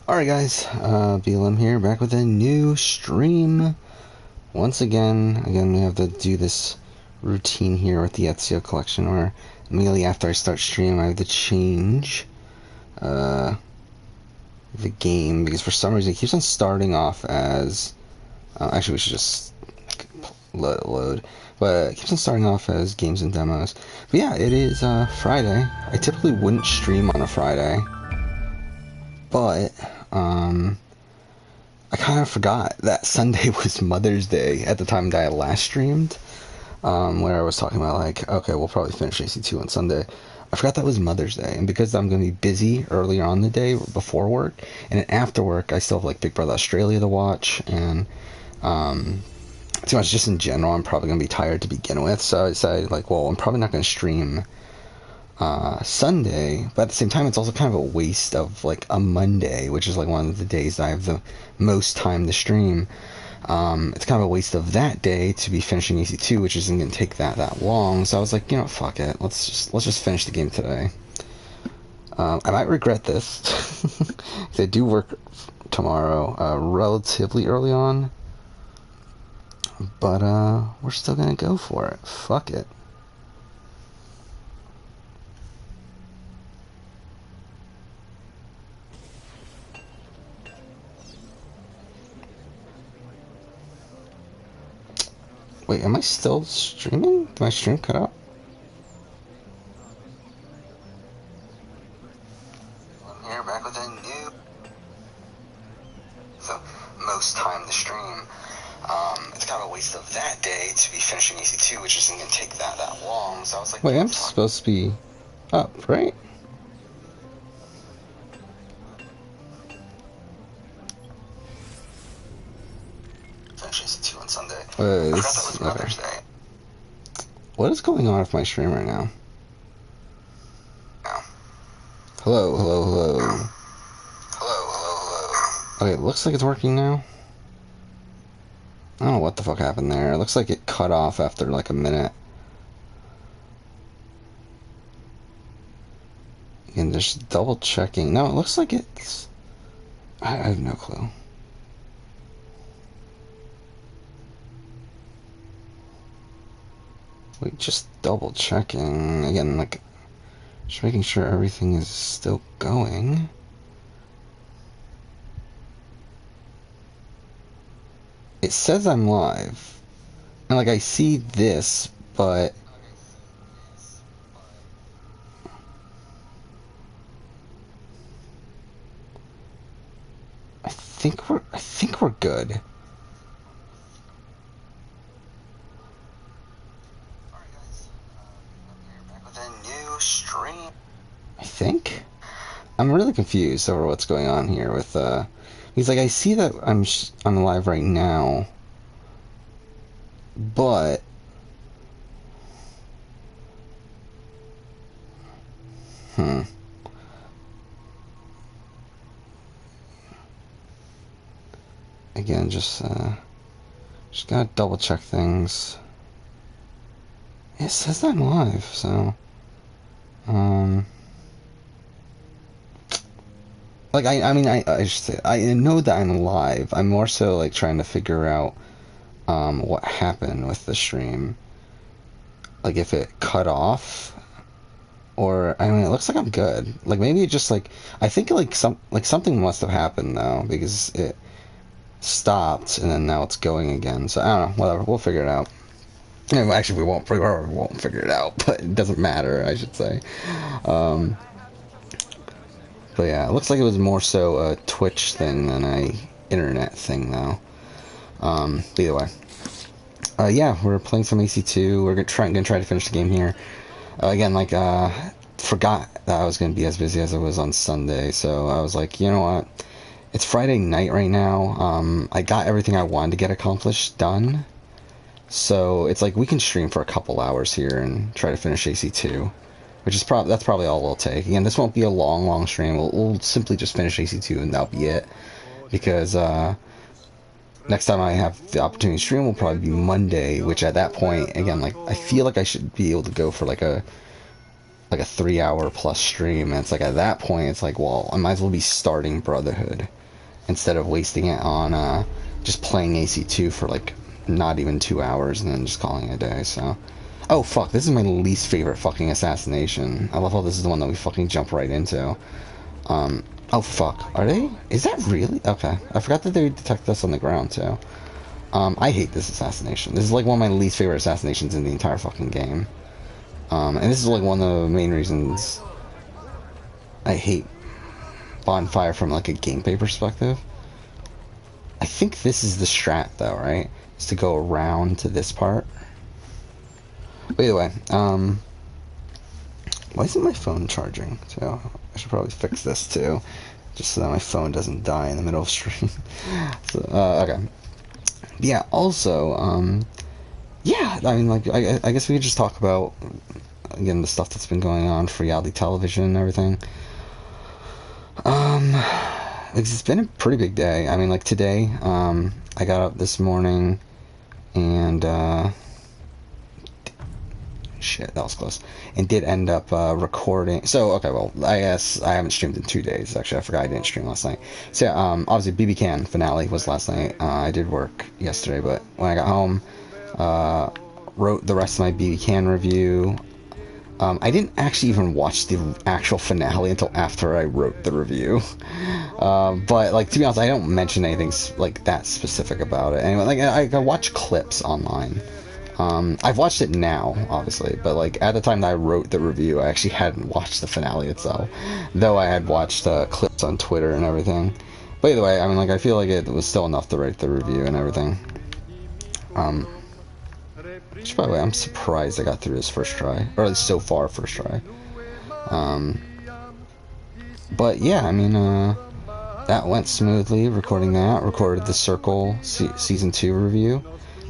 Alright guys, BLM here, back with a new stream. Once again, we have to do this routine here with the Ezio collection where immediately after I start stream I have to change the game because for some reason it keeps on starting off as actually we should just load, but it keeps on starting off as games and demos. But yeah, it is Friday. I typically wouldn't stream on a Friday, but I kind of forgot that Sunday was Mother's Day at the time that I last streamed, where I was talking about like, okay, we'll probably finish AC2 on Sunday. I forgot that was Mother's Day, and because I'm going to be busy earlier on the day before work, and then after work, I still have like Big Brother Australia to watch, and too much just in general, I'm probably going to be tired to begin with, so I decided like, well, I'm probably not going to stream Sunday, but at the same time it's also kind of a waste of like a Monday, which is like one of the days I have the most time to stream. It's kind of a waste of that day to be finishing AC2, which isn't going to take that long. So I was like, you know, fuck it, let's just finish the game today. I might regret this. I do work tomorrow, relatively early on, but we're still gonna go for it. Fuck it. Wait, am I still streaming? Did my stream cut out? I'm here back with a new... So, most time to stream. It's kind of a waste of that day to be finishing AC2, which isn't going to take that long. So I was like... Wait, I'm supposed to be up, right? Finish AC2 on Sunday. I forgot that was Mother's Day. What is going on with my stream right now? Hello. Okay, it looks like it's working now. I don't know what the fuck happened there. It looks like it cut off after like a minute. And just double checking. No, it looks like it's... I have no clue. Wait, just double checking. Again, like, just making sure everything is still going. It says I'm live. And like, I see this, but... I think we're good. I think? I'm really confused over what's going on here with, he's like, I see that I'm live right now, but... Again, just gotta double check things. It says I'm live, so... Like, I mean, I should say, I know that I'm live. I'm more so, like, trying to figure out, what happened with the stream. Like, if it cut off, or, I mean, it looks like I'm good. Like, maybe it just, like, I think, like, something must have happened, though, because it stopped, and then now it's going again. So, I don't know, whatever, we'll figure it out. Actually, we won't figure it out, but it doesn't matter, I should say. But yeah, it looks like it was more so a Twitch thing than a internet thing, though. Either way. Yeah, we're playing some AC2. We're gonna try to finish the game here. Again, like, forgot that I was gonna be as busy as I was on Sunday, so I was like, you know what? It's Friday night right now. I got everything I wanted to get accomplished done. So it's like we can stream for a couple hours here and try to finish AC2. Which is that's probably all we'll take. Again, this won't be a long stream. We'll simply just finish AC2 and that'll be it. Because next time I have the opportunity to stream will probably be Monday, which at that point, again, like, I feel like I should be able to go for like a like a 3 hour plus stream, and it's like at that point it's like, well, I might as well be starting Brotherhood instead of wasting it on just playing AC2 for like not even 2 hours and then just calling it a day. So, oh fuck, this is my least favorite fucking assassination. I love how this is the one that we fucking jump right into. Oh fuck, are they? Is that really? Okay, I forgot that they detect us on the ground too. I hate this assassination. This is like one of my least favorite assassinations in the entire fucking game. And this is like one of the main reasons I hate Bonfire from like a gameplay perspective. I think this is the strat though, right? Is to go around to this part. But either way, why isn't my phone charging too? I should probably fix this too, just so that my phone doesn't die in the middle of stream. So, okay. Yeah, also, yeah, I mean, like, I guess we could just talk about, again, the stuff that's been going on for reality television and everything. It's been a pretty big day. I mean, like, today, I got up this morning, and, shit, that was close. And did end up recording. So, okay, well, I guess I haven't streamed in 2 days. Actually, I forgot I didn't stream last night. So, yeah, obviously, BB Can finale was last night. I did work yesterday, but when I got home, wrote the rest of my BB Can review. I didn't actually even watch the actual finale until after I wrote the review. But, like, to be honest, I don't mention anything, like, that specific about it. Anyway, like, I watch clips online. I've watched it now, obviously, but like at the time that I wrote the review, I actually hadn't watched the finale itself, though I had watched clips on Twitter and everything. But either way, I mean, like I feel like it was still enough to write the review and everything. Which, by the way, I'm surprised I got through this first try, or at least so far first try. But yeah, I mean, that went smoothly. Recorded the Circle season 2 review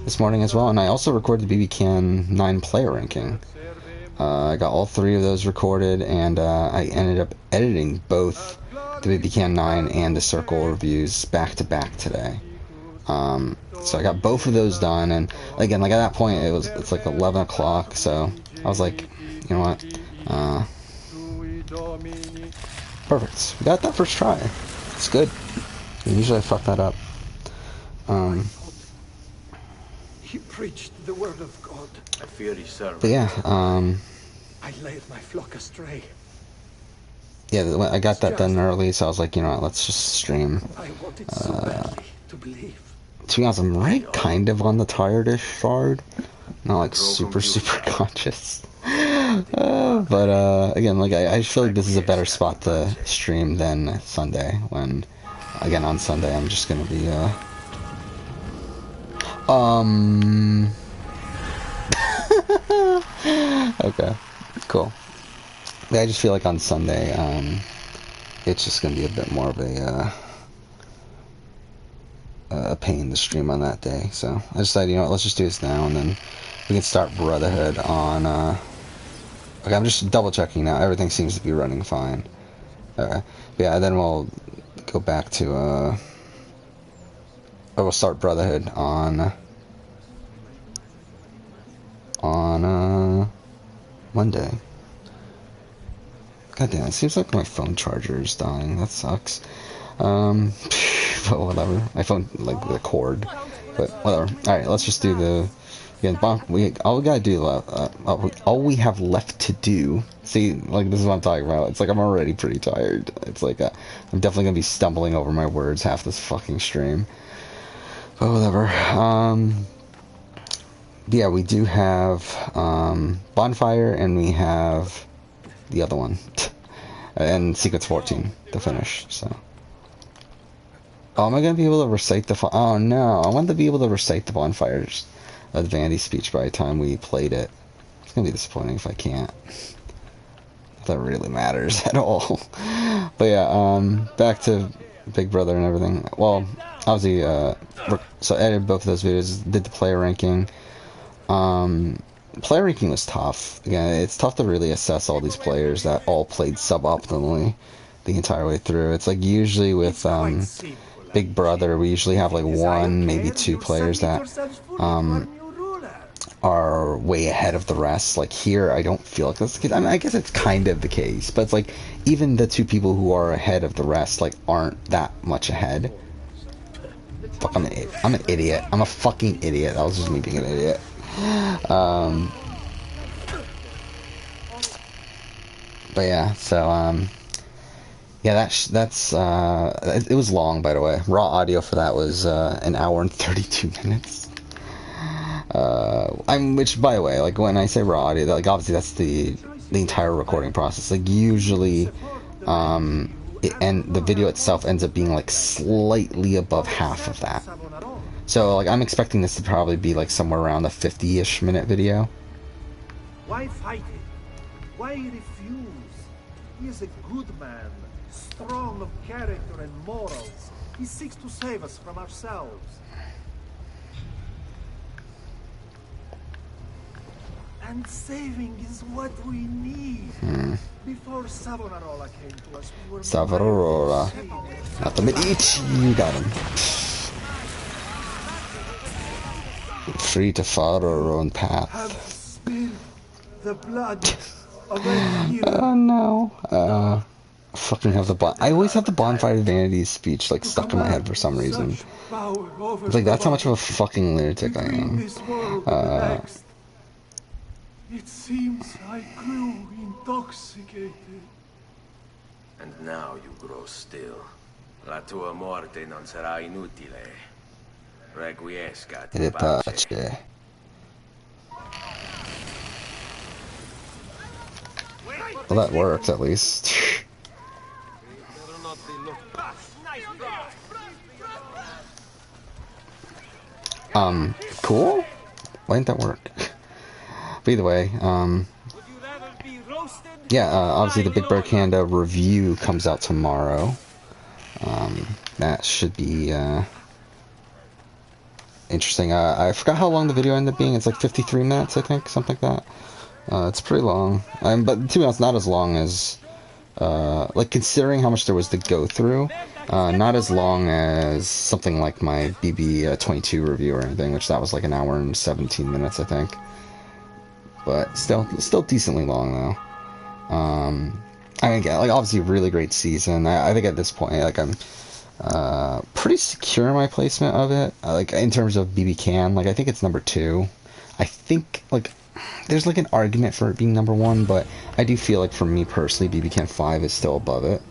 this morning as well, and I also recorded the BB Can 9 player ranking. I got all 3 of those recorded, and I ended up editing both the BB Can 9 and the Circle reviews back to back today. So I got both of those done, and again, like at that point, it's like 11 o'clock, so I was like, you know what, perfect. We got that first try. It's good. Usually I fuck that up. He preached the word of God. I fear he served. But yeah, I led my flock astray. Yeah, I got that done early, so I was like, you know what, let's just stream. I wanted so badly to believe. To be honest, I'm right kind of on the tired-ish side. Not like super conscious. But again, like I feel like this is a better spot to stream than Sunday, when, again, on Sunday I'm just gonna be, okay, cool. Yeah, I just feel like on Sunday, it's just gonna be a bit more of a pain to stream on that day. So I decided, you know what, let's just do this now, and then we can start Brotherhood on. Okay, I'm just double checking now. Everything seems to be running fine. Okay, but yeah, then we'll go back to or we'll start Brotherhood on Monday. God damn, it seems like my phone charger is dying. That sucks. But whatever. My phone, like, the cord. But whatever. Alright, let's just do the... Again, all we gotta do, all we have left to do... See, like, this is what I'm talking about. It's like I'm already pretty tired. It's like, I'm definitely gonna be stumbling over my words half this fucking stream. But whatever. Yeah, we do have, Bonfire, and we have the other one. And Secrets 14 to finish, so... Oh, am I going to be able to recite the... Oh, no. I want to be able to recite the Bonfire's Vandy speech by the time we played it. It's going to be disappointing if I can't. That really matters at all. But yeah, back to Big Brother and everything. Well, obviously, so I edited both of those videos, did the player ranking. Player ranking was tough. Again, it's tough to really assess all these players that all played suboptimally the entire way through. It's like usually with, Big Brother, we usually have like 1, maybe 2 players that are way ahead of the rest. Like here, I don't feel like that's the case. I mean, I guess it's kind of the case, but it's like even the two people who are ahead of the rest like aren't that much ahead. Fuck, I'm an idiot. I'm a fucking idiot. That was just me being an idiot. But yeah, so yeah, that's it was long, by the way. Raw audio for that was an hour and 32 minutes. Which, by the way, like when I say raw audio, like obviously that's the entire recording process. Like usually, and the video itself ends up being like slightly above half of that. So like I'm expecting this to probably be like somewhere around a 50-ish minute video. Why fight it? Why refuse? He is a good man, strong of character and morals. He seeks to save us from ourselves. And saving is what we need. Before Savonarola came to us, we were Savonarola. Not the Medici. You got him. Free to follow our own path. Have spilled the blood of a hero. Oh no. Fucking have I always have the Bonfire of Vanities speech like stuck in my head for some reason. It's like that's how much of a fucking lunatic I am. It seems I grew intoxicated. And now you grow still. La tua morte non sarà inutile. Requiescat in pace. Well, that worked at least. Cool? Why didn't that work? But either way, yeah, obviously the Big Bear Canada review comes out tomorrow. That should be, interesting. I forgot how long the video ended up being. It's like 53 minutes, I think, something like that. It's pretty long. But to be honest, not as long as, like, considering how much there was to go through, not as long as something like my BB22 review or anything, which that was like an hour and 17 minutes, I think. But still decently long though. I mean, again, like obviously a really great season. I think at this point, like I'm pretty secure in my placement of it. Like in terms of BB Can, like I think it's number 2. I think like there's like an argument for it being number 1, but I do feel like for me personally, BB Can 5 is still above it.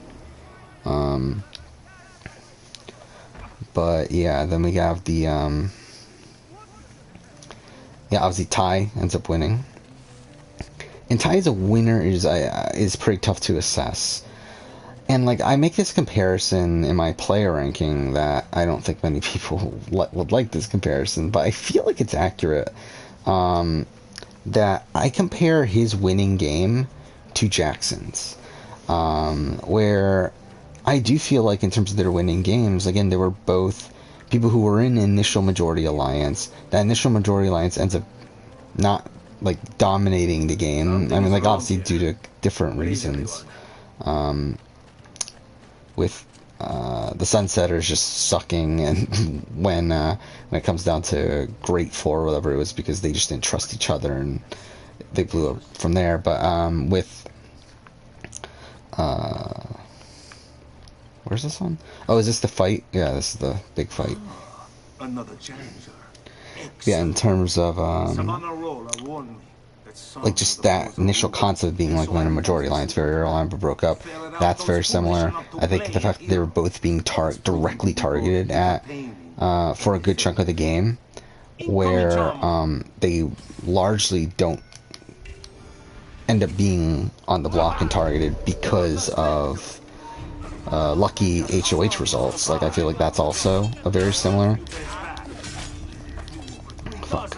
But yeah, then we have the yeah, obviously Ty ends up winning. And Ty as a winner is pretty tough to assess. And like I make this comparison in my player ranking that I don't think many people would like this comparison, but I feel like it's accurate. That I compare his winning game to Jackson's, where I do feel like in terms of their winning games, again, they were both people who were in initial majority alliance. That initial majority alliance ends up not like dominating the game. I mean, like obviously due to different reasons. With the Sunsetters just sucking, and when it comes down to Great Four or whatever, it was because they just didn't trust each other and they blew up from there. But with where's this one? Oh, is this the fight? Yeah, this is the big fight. Another challenger. Yeah, in terms of like just that initial concept of being like when a majority alliance very early on broke up, that's very similar. I think the fact that they were both being directly targeted at for a good chunk of the game, where they largely don't end up being on the block and targeted because of lucky HOH results. Like I feel like that's also a very similar. Fuck.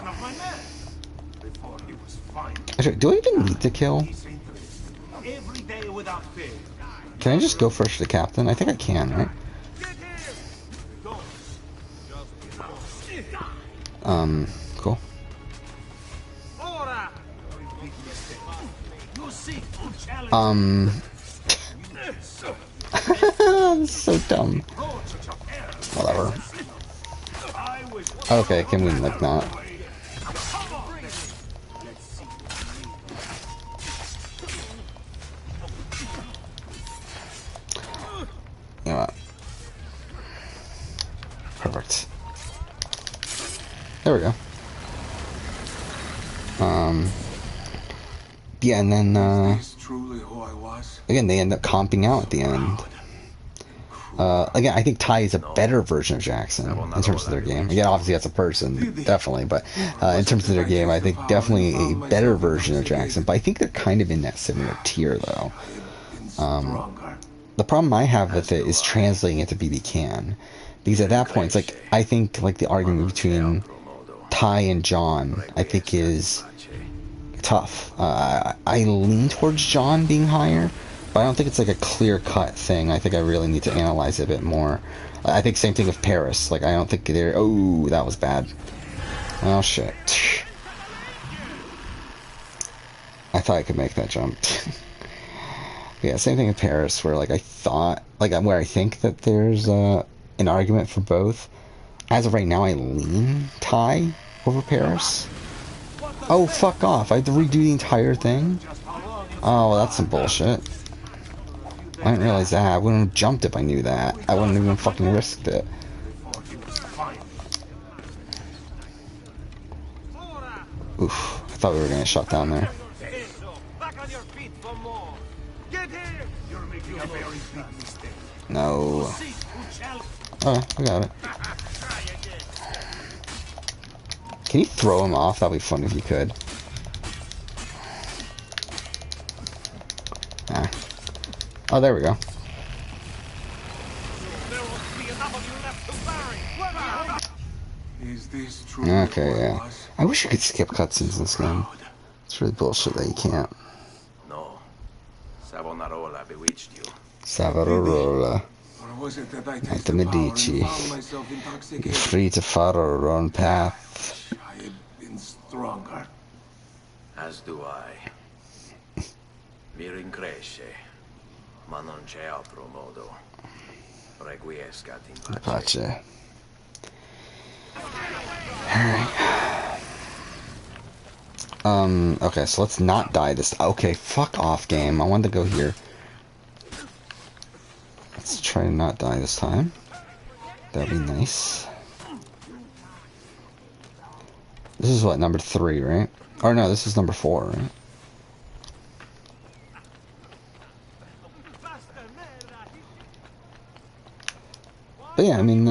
Actually, do I even need to kill? Can I just go first to the captain? I think I can, right? Cool. This is so dumb. Whatever. Okay, can we like not? Perfect. There we go. Yeah, and then, Is this truly who I was? again, they end up comping out at the end. Again, I think Ty is a better version of Jackson in terms of their game. Again, obviously that's a person, definitely, but in terms of their game, I think definitely a better version of Jackson. But I think they're kind of in that similar tier, though. The problem I have with it is translating it to BB Can, because at that point, it's like I think like the argument between Ty and John, I think is tough. I lean towards John being higher. But I don't think it's like a clear-cut thing. I think I really need to analyze it a bit more. I think same thing with Paris. Like, I don't think they're... Oh, that was bad. Oh, shit. I thought I could make that jump. Yeah, same thing with Paris, where, like, I thought... Like, where I think that there's an argument for both. As of right now, I lean Ty over Paris. Oh, fuck off. I have to redo the entire thing? Oh, well, that's some bullshit. I didn't realize that. I wouldn't have jumped if I knew that. I wouldn't have even fucking risked it. Oof. I thought we were gonna shut down there. No. Oh, I got it. Can you throw him off? That'd be fun if you could. Ah. Oh, there we go. Is this truly Okay, who I yeah. was? I wish you could skip cutscenes in this game. It's really bullshit that you can't. No. Savonarola bewitched you. Savonarola. Or was it that I At the tasted power Medici. and found myself You're intoxicated? free to follow your own path. I have been stronger. As do I. Mi rincresce, ma non c'è altro modo. Requiescat in pace. Pace. Okay, so let's not die this... Okay, fuck off, game. I wanted to go here. Let's try to not die this time. That'd be nice. This is what, number 3, right? Or no, this is number 4, right? But yeah, I mean,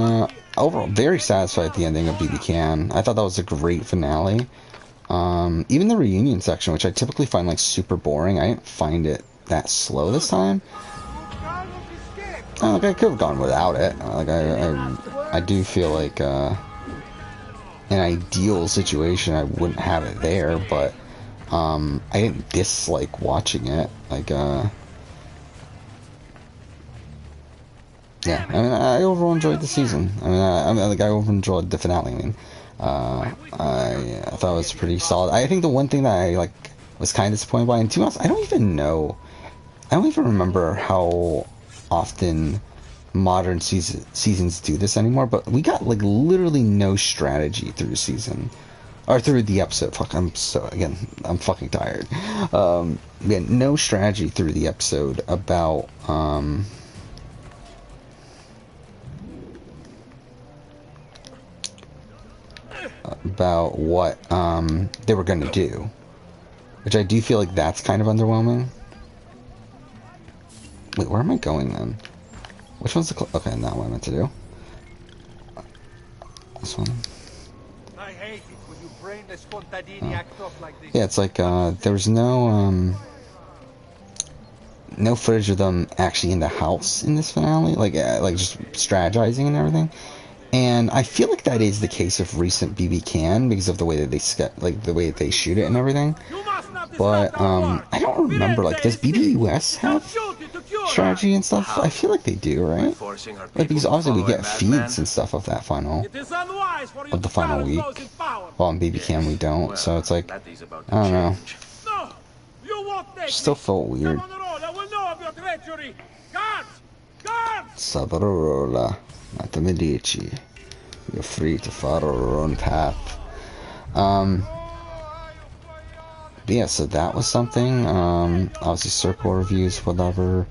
overall, very satisfied with the ending of BB Can. I thought that was a great finale. Even the reunion section, which I typically find like super boring, I didn't find it that slow this time. Like I could have gone without it. Like I do feel like an ideal situation, I wouldn't have it there, but I didn't dislike watching it. Like yeah, I mean, I overall enjoyed the season. I mean, like I overall enjoyed the finale. I mean, I thought it was pretty solid. I think the one thing that I like was kind of disappointed by, and to be honest, I don't even remember how often modern seasons do this anymore. But we got like literally no strategy through the season, or through the episode. Fuck, I'm fucking tired. Yeah, no strategy through the episode about what they were going to do, which I do feel like that's kind of underwhelming. Wait, where am I going then? Which one's the okay, not what I meant to do. This one. I hate it when you brainless contadini act up like this. Yeah, it's like there was no footage of them actually in the house in this finale, like just strategizing and everything. And I feel like that is the case of recent BB Can because of the way that the way that they shoot it and everything. But I don't remember, like, does BBUS have strategy and stuff? I feel like they do, right? Like, because obviously we get feeds and stuff of that of the final week. Well, in BB Can we don't, so it's like, I don't know. Still felt weird. Savonarola, not the Medici. You're free to follow your own path. Yeah, so that was something. Obviously, circle reviews, whatever.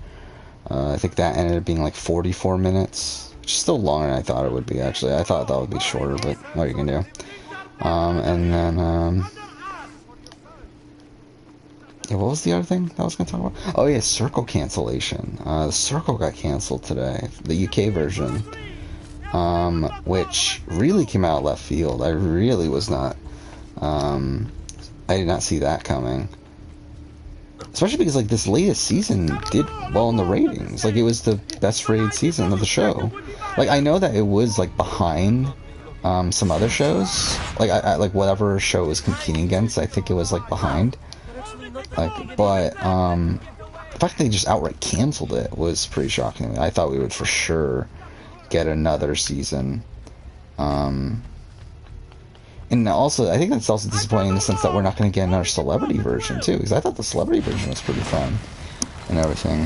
I think that ended up being like 44 minutes, which is still longer than I thought it would be, actually. I thought that would be shorter, but what are you gonna do? And then, yeah, what was the other thing that I was gonna talk about? Oh yeah, Circle cancellation. The Circle got canceled today, the UK version, which really came out of left field. I really was not, I did not see that coming. Especially because, like, this latest season did well in the ratings. Like, it was the best rated season of the show. Like, I know that it was, like, behind some other shows. Like, I like, whatever show it was competing against, I think it was, like, behind. Like, but, the fact they just outright canceled it was pretty shocking. I thought we would for sure get another season. And also, I think that's also disappointing in the sense that we're not going to get another celebrity version, too. Because I thought the celebrity version was pretty fun and everything.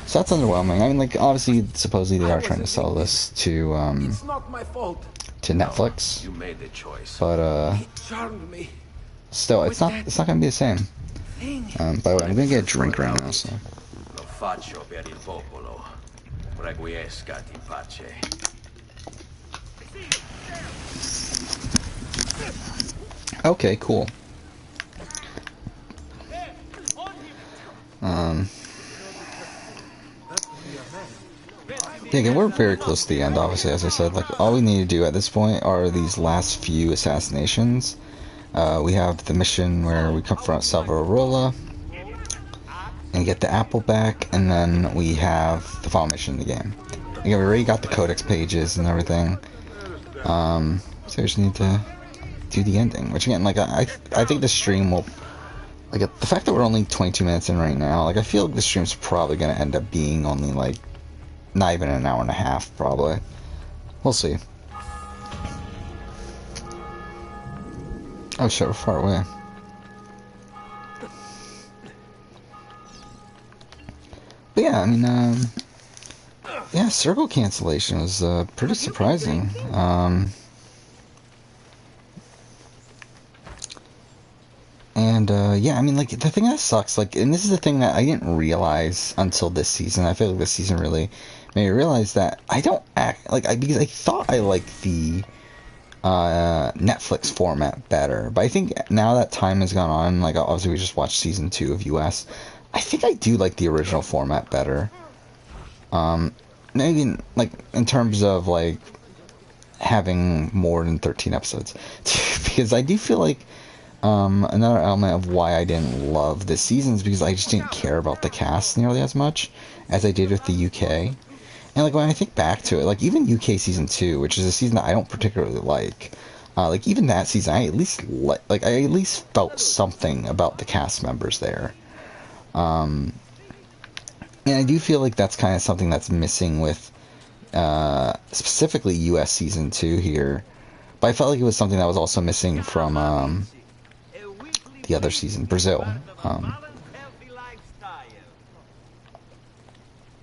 So that's underwhelming. I mean, like, obviously, supposedly they are trying to sell this to, It's not my fault. to Netflix. You made the choice. But, It charmed me. still, it's not going to be the same. By the way, I'm going to get a drink right now, so. Lo faccio per il popolo. Requiescat in pace. Okay, cool. Yeah, again, we're very close to the end, obviously, as I said. Like, all we need to do at this point are these last few assassinations. We have the mission where we confront Savonarola and get the apple back, and then we have the final mission in the game. Again, we already got the codex pages and everything. So we just need to do the ending, which again, like, I think the stream will, like, the fact that we're only 22 minutes in right now, like, I feel like the stream's probably going to end up being only, like, not even an hour and a half, probably. We'll see. Oh shit, we're far away. But yeah, I mean, yeah, Circle cancellation was, pretty surprising. And, yeah, I mean, like, the thing that sucks, like, and this is the thing that I didn't realize until this season. I feel like this season really made me realize that I don't act, like, because I thought I liked the, Netflix format better. But I think now that time has gone on, like, obviously we just watched season 2 of US, I think I do like the original format better. Maybe, like, in terms of, like, having more than 13 episodes. Because I do feel like, another element of why I didn't love this season is because I just didn't care about the cast nearly as much as I did with the UK. And, like, when I think back to it, like, even UK Season 2, which is a season that I don't particularly like, even that season, I at least, I at least felt something about the cast members there. And I do feel like that's kind of something that's missing with, specifically US Season 2 here. But I felt like it was something that was also missing from, the other season, Brazil.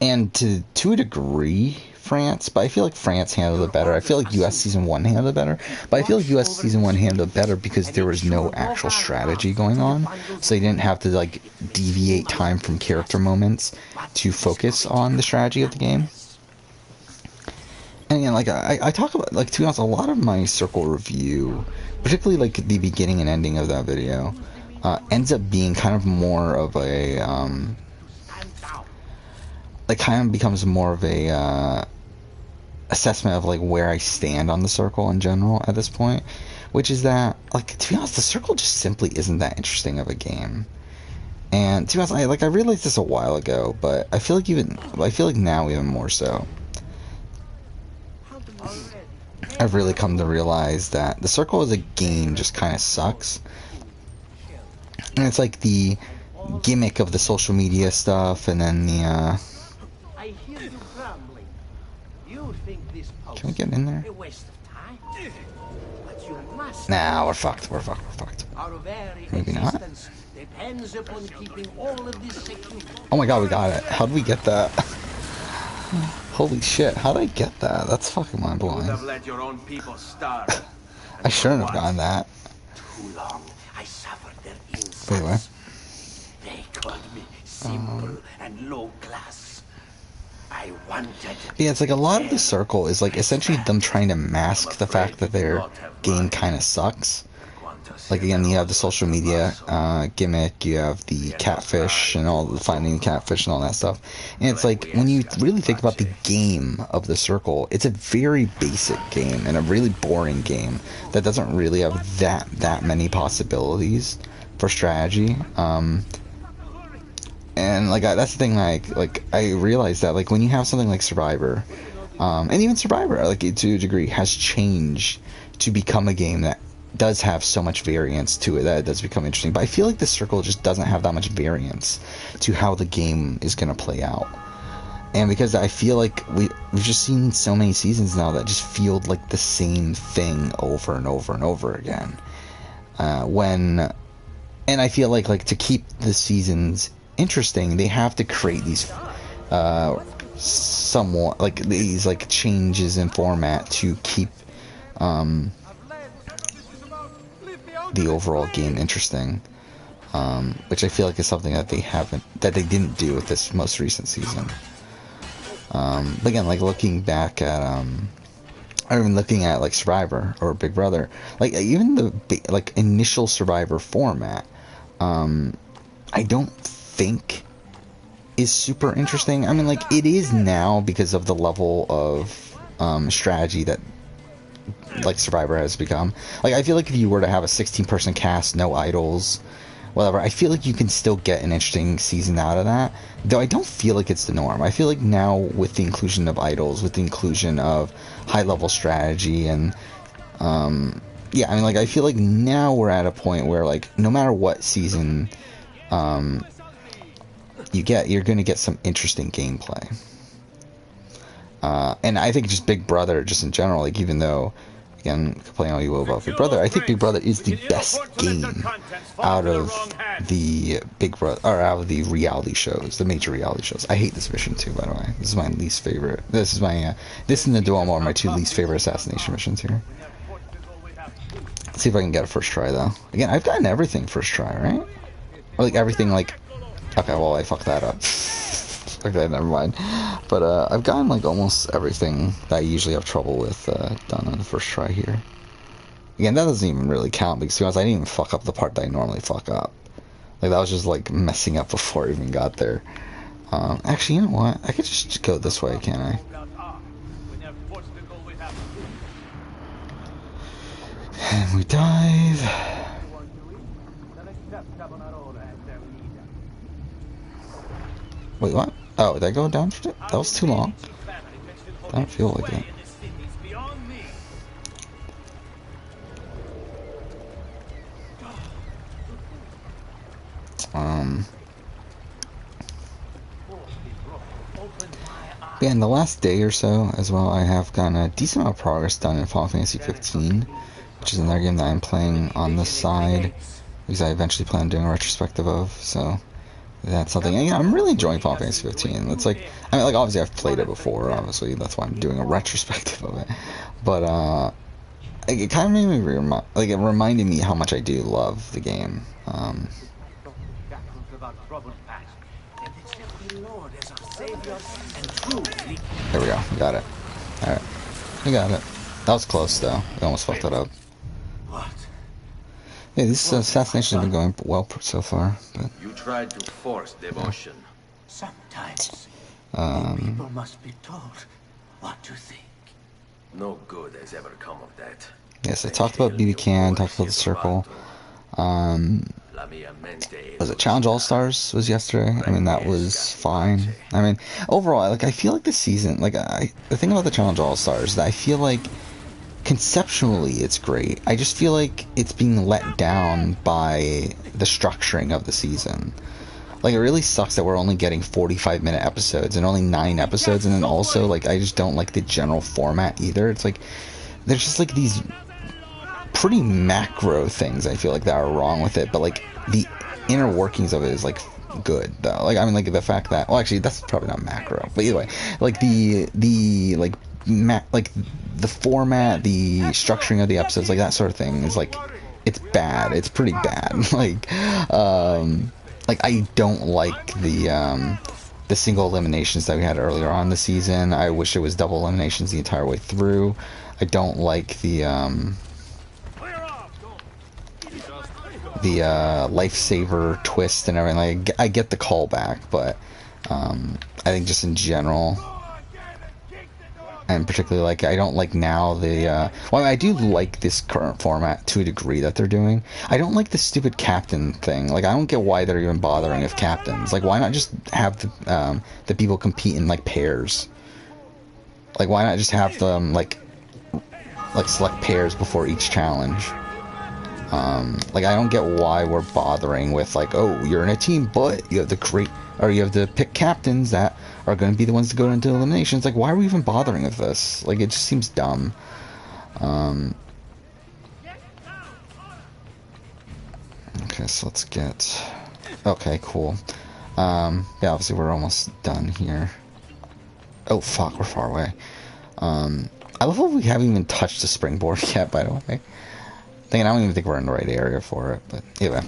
And to a degree, France, but I feel like France handled it better. I feel like US Season 1 handled it better, but I feel like US Season 1 handled it better because there was no actual strategy going on, so they didn't have to, like, deviate time from character moments to focus on the strategy of the game. And again, like, I talk about, like, to be honest, a lot of my Circle review, particularly, like, the beginning and ending of that video, ends up being kind of more of a, like, kind of becomes more of a, assessment of, like, where I stand on the Circle in general at this point, which is that, like, to be honest, the Circle just simply isn't that interesting of a game. And to be honest, I realized this a while ago, but I feel like now even more so. I've really come to realize that the Circle as a game just kind of sucks. And it's like the gimmick of the social media stuff, and then the, I hear you grumbling. You think this post can we get in there? a waste of time? But you must. Nah, we're fucked. We're fucked. Our very Maybe not. existence depends upon keeping all of this secure. Oh my god, we got it. How'd we get that? Holy shit, how'd I get that? That's fucking mind You would blowing. have let your own people starve. I shouldn't have gotten that. Too long I suffered their insults. Wait, what? They called me simple and low class. I wanted. Yeah, it's like a lot of the circle is like essentially them trying to mask the fact that their game kind of sucks. Like again, you have the social media gimmick, you have the catfish and all the finding the catfish and all that stuff. And it's like when you really think about the game of the circle, it's a very basic game and a really boring game that doesn't really have that many possibilities for strategy. And like that's the thing, like I realized that like when you have something like Survivor, and even Survivor, like to a degree, has changed to become a game that does have so much variance to it that it does become interesting. But I feel like the circle just doesn't have that much variance to how the game is going to play out. And because I feel like we've just seen so many seasons now that just feel like the same thing over and over and over again. And I feel like to keep the seasons interesting, they have to create these somewhat like these like changes in format to keep the overall game interesting, which I feel like is something that they didn't do with this most recent season. But again, like looking back at or even looking at like Survivor or Big Brother, like even the like initial Survivor format, I don't think is super interesting. I mean, like it is now because of the level of strategy that like Survivor has become. Like I feel like if you were to have a 16-person cast, no idols, whatever, I feel like you can still get an interesting season out of that. Though I don't feel like it's the norm. I feel like now with the inclusion of idols, with the inclusion of high-level strategy, and yeah, I mean, like I feel like now we're at a point where like no matter what season you get, you're going to get some interesting gameplay. And I think just Big Brother, just in general, like even though, again, complain all you will about Big Brother, I think Big Brother is the best game out of the Big Brother, or out of the reality shows, the major reality shows. I hate this mission too, by the way. This is my least favorite. This is my, this and the Duomo are my two least favorite assassination missions here. Let's see if I can get it first try, though. Again, I've gotten everything first try, right? Or like everything, like, okay, well, I fucked that up. Okay, never mind. But I've gotten like almost everything that I usually have trouble with done on the first try here. Again, that doesn't even really count because to be honest, I didn't even fuck up the part that I normally fuck up. Like that was just like messing up before I even got there. Actually, you know what? I could just go this way, can't I? And we dive. Wait, what? Oh, did I go down for it? That was too long. I don't feel like it. Yeah, in the last day or so as well, I have gotten a decent amount of progress done in Final Fantasy 15, which is another game that I'm playing on the side because I eventually plan on doing a retrospective of, so that's something. And, yeah, I'm really enjoying Final Fantasy 15. It's like, I mean, like obviously I've played it before. Obviously, that's why I'm doing a retrospective of it. But it kind of made me it reminded me how much I do love the game. There we go. We got it. All right, we got it. That was close though. We almost fucked it up. Yeah, this assassination has been going well so far, but You tried to force devotion. Sometimes people must be told what to think. No good has ever come of that. yes, I talked about BB Can, talked about the circle. Was it Challenge All Stars was yesterday? I mean, that was fine. I mean, overall, like I feel like the season, like the thing about the Challenge All Stars, that I feel like conceptually it's great. I just feel like it's being let down by the structuring of the season. Like it really sucks that we're only getting 45-minute episodes and only 9 episodes, and then also like I just don't like the general format either. It's like there's just like these pretty macro things I feel like that are wrong with it, but like the inner workings of it is like good though. Like I mean, like the fact that, well, actually that's probably not macro, but either way, like the like the format, the structuring of the episodes, like that sort of thing is like, it's bad. It's pretty bad. Like I don't like the the single eliminations that we had earlier on the season. I wish it was double eliminations the entire way through. I don't like the lifesaver twist and everything. Like, I get the callback, but I think just in general, and particularly, like, I don't like now the well, I do like this current format to a degree that they're doing. I don't like the stupid captain thing. Like, I don't get why they're even bothering with captains. Like, why not just have the people compete in, like, pairs? Like, why not just have them like select pairs before each challenge? Like, I don't get why we're bothering with, like, oh, you're in a team, but you have to pick captains that are going to be the ones to go into eliminations. Like, why are we even bothering with this? Like, it just seems dumb. Okay, so let's get... Okay, cool. Yeah, obviously we're almost done here. Oh, fuck, we're far away. I love how we haven't even touched the springboard yet, by the way. I don't even think we're in the right area for it, but anyway.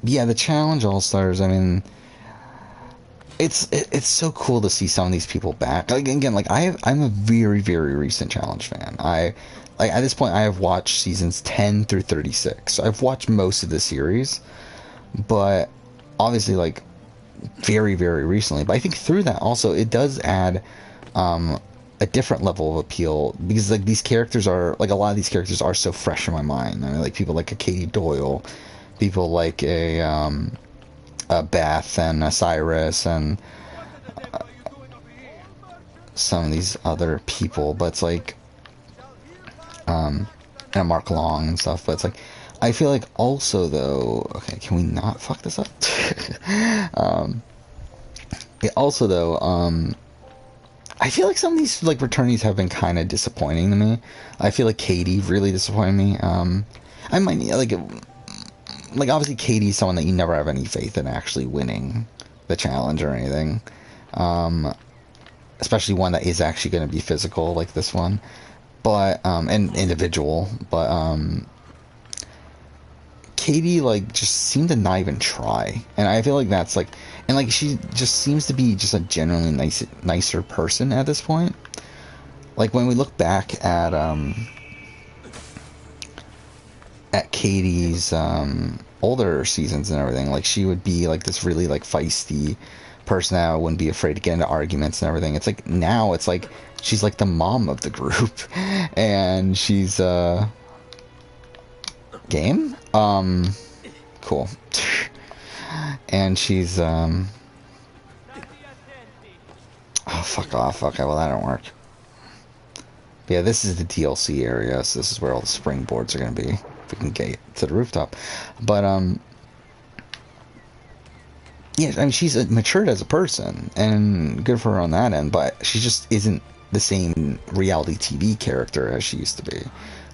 Yeah, the Challenge All-Stars, I mean, it's so cool to see some of these people back. Like, again, like, I'm a very, very recent Challenge fan. Like, at this point, I have watched seasons 10 through 36. So I've watched most of the series, but obviously, like, very, very recently. But I think through that also, it does add a different level of appeal, because, like, these characters are, like, a lot of these characters are so fresh in my mind. I mean, like, people like a Katie Doyle, people like a Beth and a Cyrus, and some of these other people, but it's like and Mark Long and stuff. But it's like, I feel like also, though, okay, can we not fuck this up? Yeah, also, though, I feel like some of these, like, returnees have been kind of disappointing to me. I feel like Katie really disappointed me. I might, like, obviously Katie's someone that you never have any faith in actually winning the challenge or anything. Especially one that is actually going to be physical, like this one. But, and individual. But, Katie, like, just seemed to not even try. And I feel like that's, like, and, like, she just seems to be just a generally nicer person at this point. Like, when we look back at Katie's, older seasons and everything, like, she would be, like, this really, like, feisty person that wouldn't be afraid to get into arguments and everything. It's like, now, it's like, she's, like, the mom of the group. And she's, game? Cool. And she's, oh, fuck off. Okay, well, that don't work. But yeah, this is the DLC area, so this is where all the springboards are gonna be. If we can get to the rooftop. But, yeah, I mean, she's matured as a person, and good for her on that end, but she just isn't the same reality TV character as she used to be.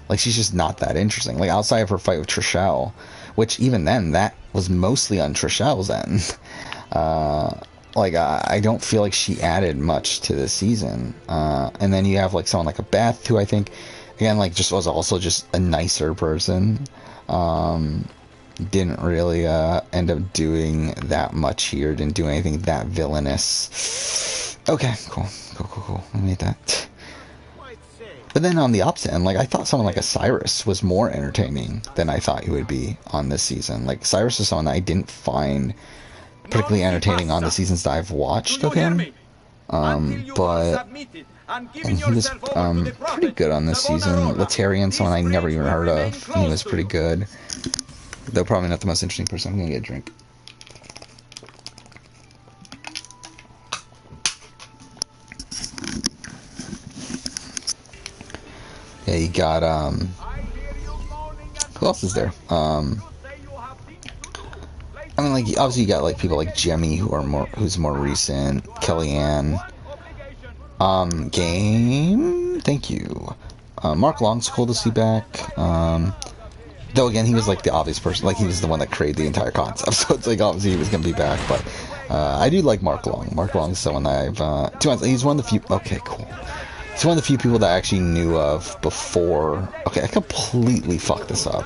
Like, she's just not that interesting. Like, outside of her fight with Trishelle, which even then, that was mostly on Trishelle's end. Like, I don't feel like she added much to this season. And then you have, like, someone like a Beth, who I think, again, like, just was also just a nicer person. Didn't really end up doing that much here. Didn't do anything that villainous. Okay, cool. I made that. But then on the opposite end, like, I thought someone like a Cyrus was more entertaining than I thought he would be on this season. Like, Cyrus is someone that I didn't find particularly entertaining on the seasons that I've watched of him. But and he was pretty good on this season. Letarian, someone I never even heard of, he was pretty good. Though probably not the most interesting person. I'm gonna get a drink. Yeah, you got, who else is there? I mean, like, obviously you got, like, people like Jemmy, who's more recent, Kellyanne, Game, thank you, Mark Long's cool to see back, though, again, he was, like, the obvious person, like, he was the one that created the entire concept, so it's, like, obviously he was gonna be back, but, I do like Mark Long. Mark Long's someone that I've, he's one of the few, okay, cool. He's one of the few people that I actually knew of before. Okay, I completely fucked this up.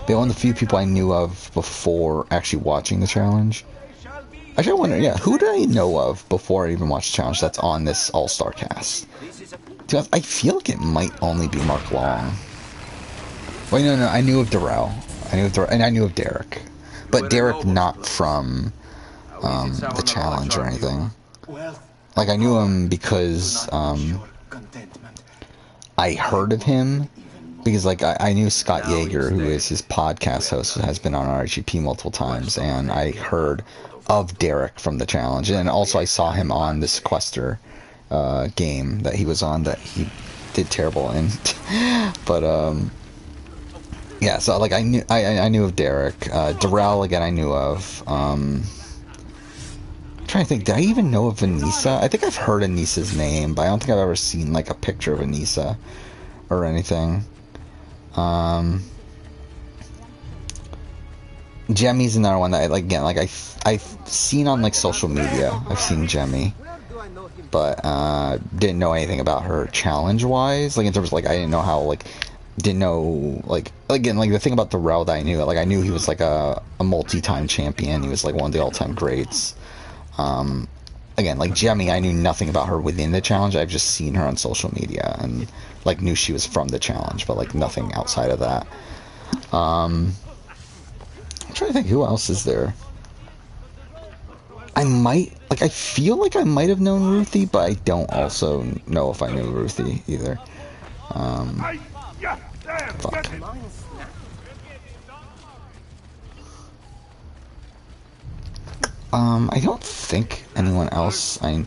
But one of the few people I knew of before actually watching the challenge. Actually, I wonder, yeah, who did I know of before I even watched the challenge that's on this all-star cast? Dude, I feel like it might only be Mark Long. Wait, no, I knew of Darrell. And I knew of Derek. But Derek not from the challenge or anything. Like, I knew him because I heard of him because, like, I knew Scott Yeager, who is his podcast host, has been on RHEP multiple times, and I heard of Derek from the challenge, and also I saw him on the Sequester game that he was on that he did terrible in. But yeah, so like I knew of Derek. Darrell again I knew of. I'm trying to think, did I even know of Anissa? I think I've heard Anissa's name, but I don't think I've ever seen like a picture of Anissa or anything. Jemmy's another one that I like. Again, like I've seen on like social media. I've seen Jemmy, but didn't know anything about her challenge wise. Like in terms of like I didn't know how like didn't know like again like the thing about Darrell that I knew, like I knew he was like a multi-time champion. He was like one of the all-time greats. Again, like Jemmy, I knew nothing about her within the challenge. I've just seen her on social media and like knew she was from the challenge, but like nothing outside of that. I'm trying to think who else is there. I feel like I might have known Ruthie, but I don't also know if I knew Ruthie either. Fuck. I don't think anyone else I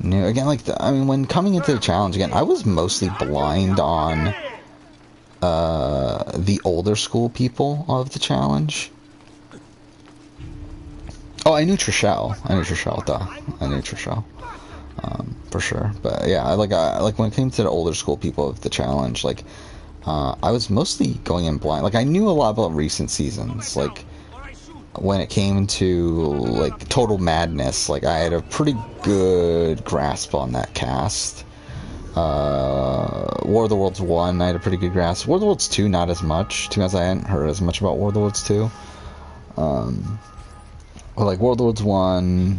knew. Again, like, I mean, when coming into the challenge, again, I was mostly blind on the older school people of the challenge. Oh, I knew Trishelle. Duh. I knew Trishelle. For sure. But yeah, like when it came to the older school people of the challenge, like, I was mostly going in blind. Like, I knew a lot about recent seasons. Like, when it came to, like, Total Madness, like, I had a pretty good grasp on that cast. War of the Worlds 1, I had a pretty good grasp. War of the Worlds 2, not as much. To be honest, I hadn't heard as much about War of the Worlds 2. But, like, War of the Worlds 1,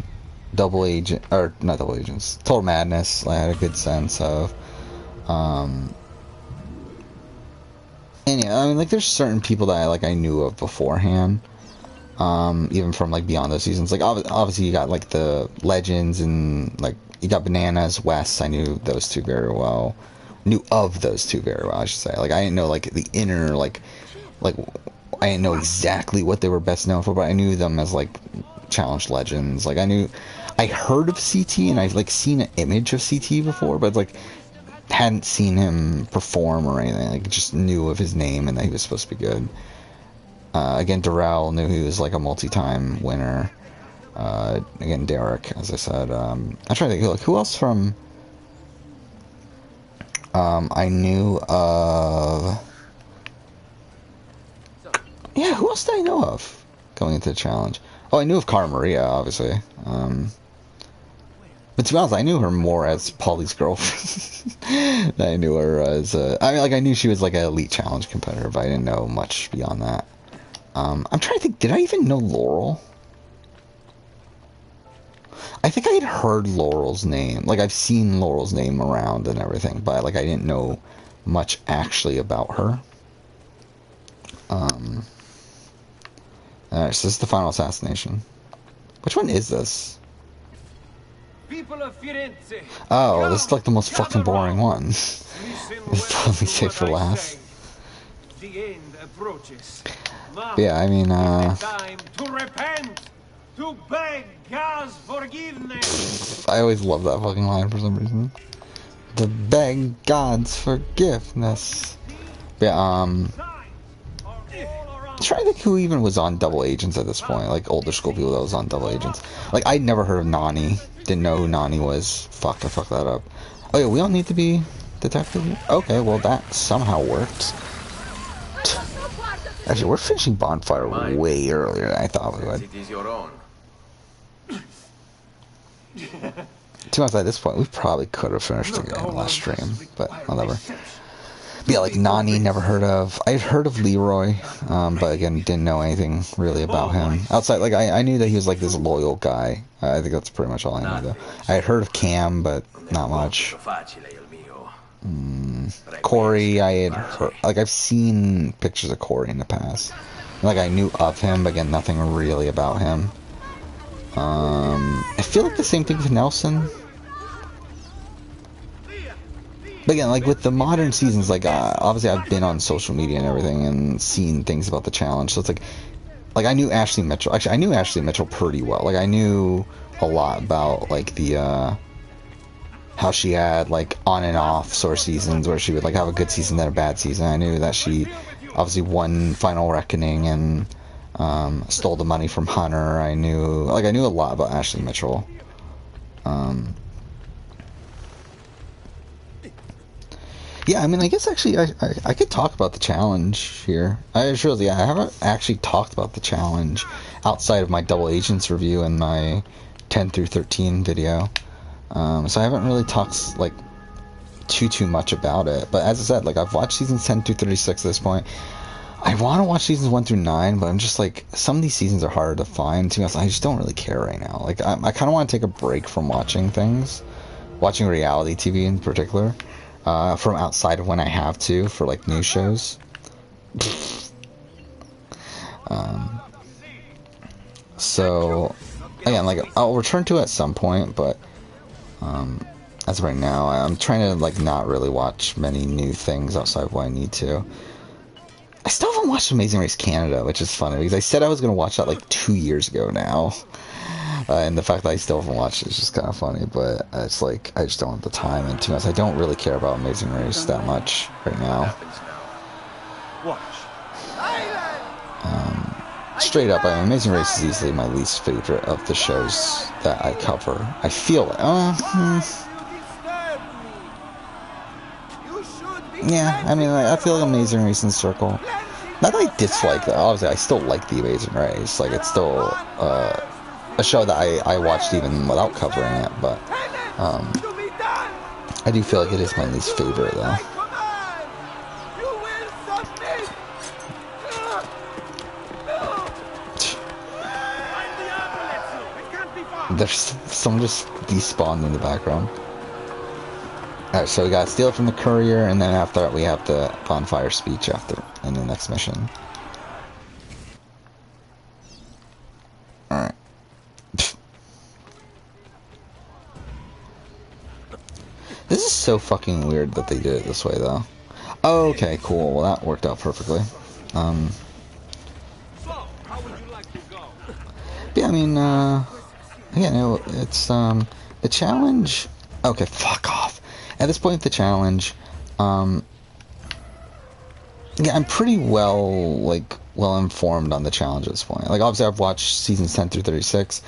Double Agent, or not Double Agents, Total Madness, I had a good sense of. And yeah, I mean, like, there's certain people that I knew of beforehand. Even from, like, beyond those seasons. Like, obviously you got, like, the Legends and, like, you got Bananas, Wes. I knew those two very well. Knew of those two very well, I should say. Like, I didn't know, like, the inner, like, I didn't know exactly what they were best known for, but I knew them as, like, challenge legends. Like, I heard of CT, and I've, like, seen an image of CT before, but, like, hadn't seen him perform or anything. Like, just knew of his name and that he was supposed to be good. Again, Darrell, knew he was like a multi-time winner. Again, Derek, as I said. I'm trying to think, like, who else from... I knew of... Yeah, who else did I know of going into the challenge? Oh, I knew of Cara Maria, obviously. But to be honest, I knew her more as Paulie's girlfriend than I knew her as... I mean, like, I knew she was like an elite challenge competitor, but I didn't know much beyond that. I'm trying to think, did I even know Laurel? I think I had heard Laurel's name. Like, I've seen Laurel's name around and everything, but, like, I didn't know much actually about her. Alright, so this is the final assassination. Which one is this? People of Firenze, oh, this is, like, the most fucking boring one. It's probably safe for last. The end approaches. Yeah, I mean, Time to repent, to beg God's forgiveness. I always love that fucking line for some reason. To beg God's forgiveness. Yeah, I'm trying to think who even was on Double Agents at this point. Like, older school people that was on Double Agents. Like, I'd never heard of Nani. Didn't know who Nani was. Fuck, I fucked that up. Oh yeah, we don't need to be detective here? Okay, well that somehow worked. Actually, we're finishing Bonfire way earlier than I thought we would. It is your own. To be honest, at this point, we probably could have finished the game last stream, but whatever. Yeah, like Nani, never heard of. I'd heard of Leroy, but again, didn't know anything really about him. Outside, like, I knew that he was like this loyal guy. I think that's pretty much all I knew, though. I had heard of Cam, but not much. Corey, I had heard, like, I've seen pictures of Corey in the past. Like, I knew of him, but again, nothing really about him. I feel like the same thing with Nelson. But again, like with the modern seasons, like obviously I've been on social media and everything and seen things about the challenge. So it's like I knew Ashley Mitchell. Actually, I knew Ashley Mitchell pretty well. Like I knew a lot about like the how she had like on and off sort of seasons where she would like have a good season then a bad season. I knew that she obviously won Final Reckoning and stole the money from Hunter. I knew a lot about Ashley Mitchell. Yeah, I mean, I guess actually I could talk about the challenge here. I haven't actually talked about the challenge outside of my Double Agents review and my 10 through 13 video. So I haven't really talked like too much about it. But as I said, like I've watched seasons 10 through 36 at this point. I want to watch seasons 1 through 9, but I'm just like, some of these seasons are harder to find. To be honest, I just don't really care right now. Like I kind of want to take a break from watching things, watching reality TV in particular. From outside of when I have to for like news shows. So again, like I'll return to it at some point, but as of right now, I'm trying to like not really watch many new things outside of what I need to. I still haven't watched Amazing Race Canada, which is funny because I said I was going to watch that like 2 years ago now. And the fact that I still haven't watched it is just kind of funny, but it's like, I just don't have the time, and to be honest, I don't really care about Amazing Race that much right now. Straight up, Amazing Race is easily my least favorite of the shows that I cover. I feel like, yeah, I mean, I feel like Amazing Race and Circle, not that I dislike that, obviously I still like the Amazing Race, like it's still, a show that I watched even without covering it, but I do feel like it is my least favorite though. There's someone just despawned in the background. Alright, so we gotta steal it from the courier, and then after that we have the bonfire speech after in the next mission. Alright. This is so fucking weird that they did it this way, though. Oh, okay, cool. Well, that worked out perfectly. Yeah, I mean, again, it's, the challenge... Okay, fuck off. At this point, the challenge, yeah, I'm pretty well informed on the challenge at this point. Like, obviously, I've watched seasons 10 through 36.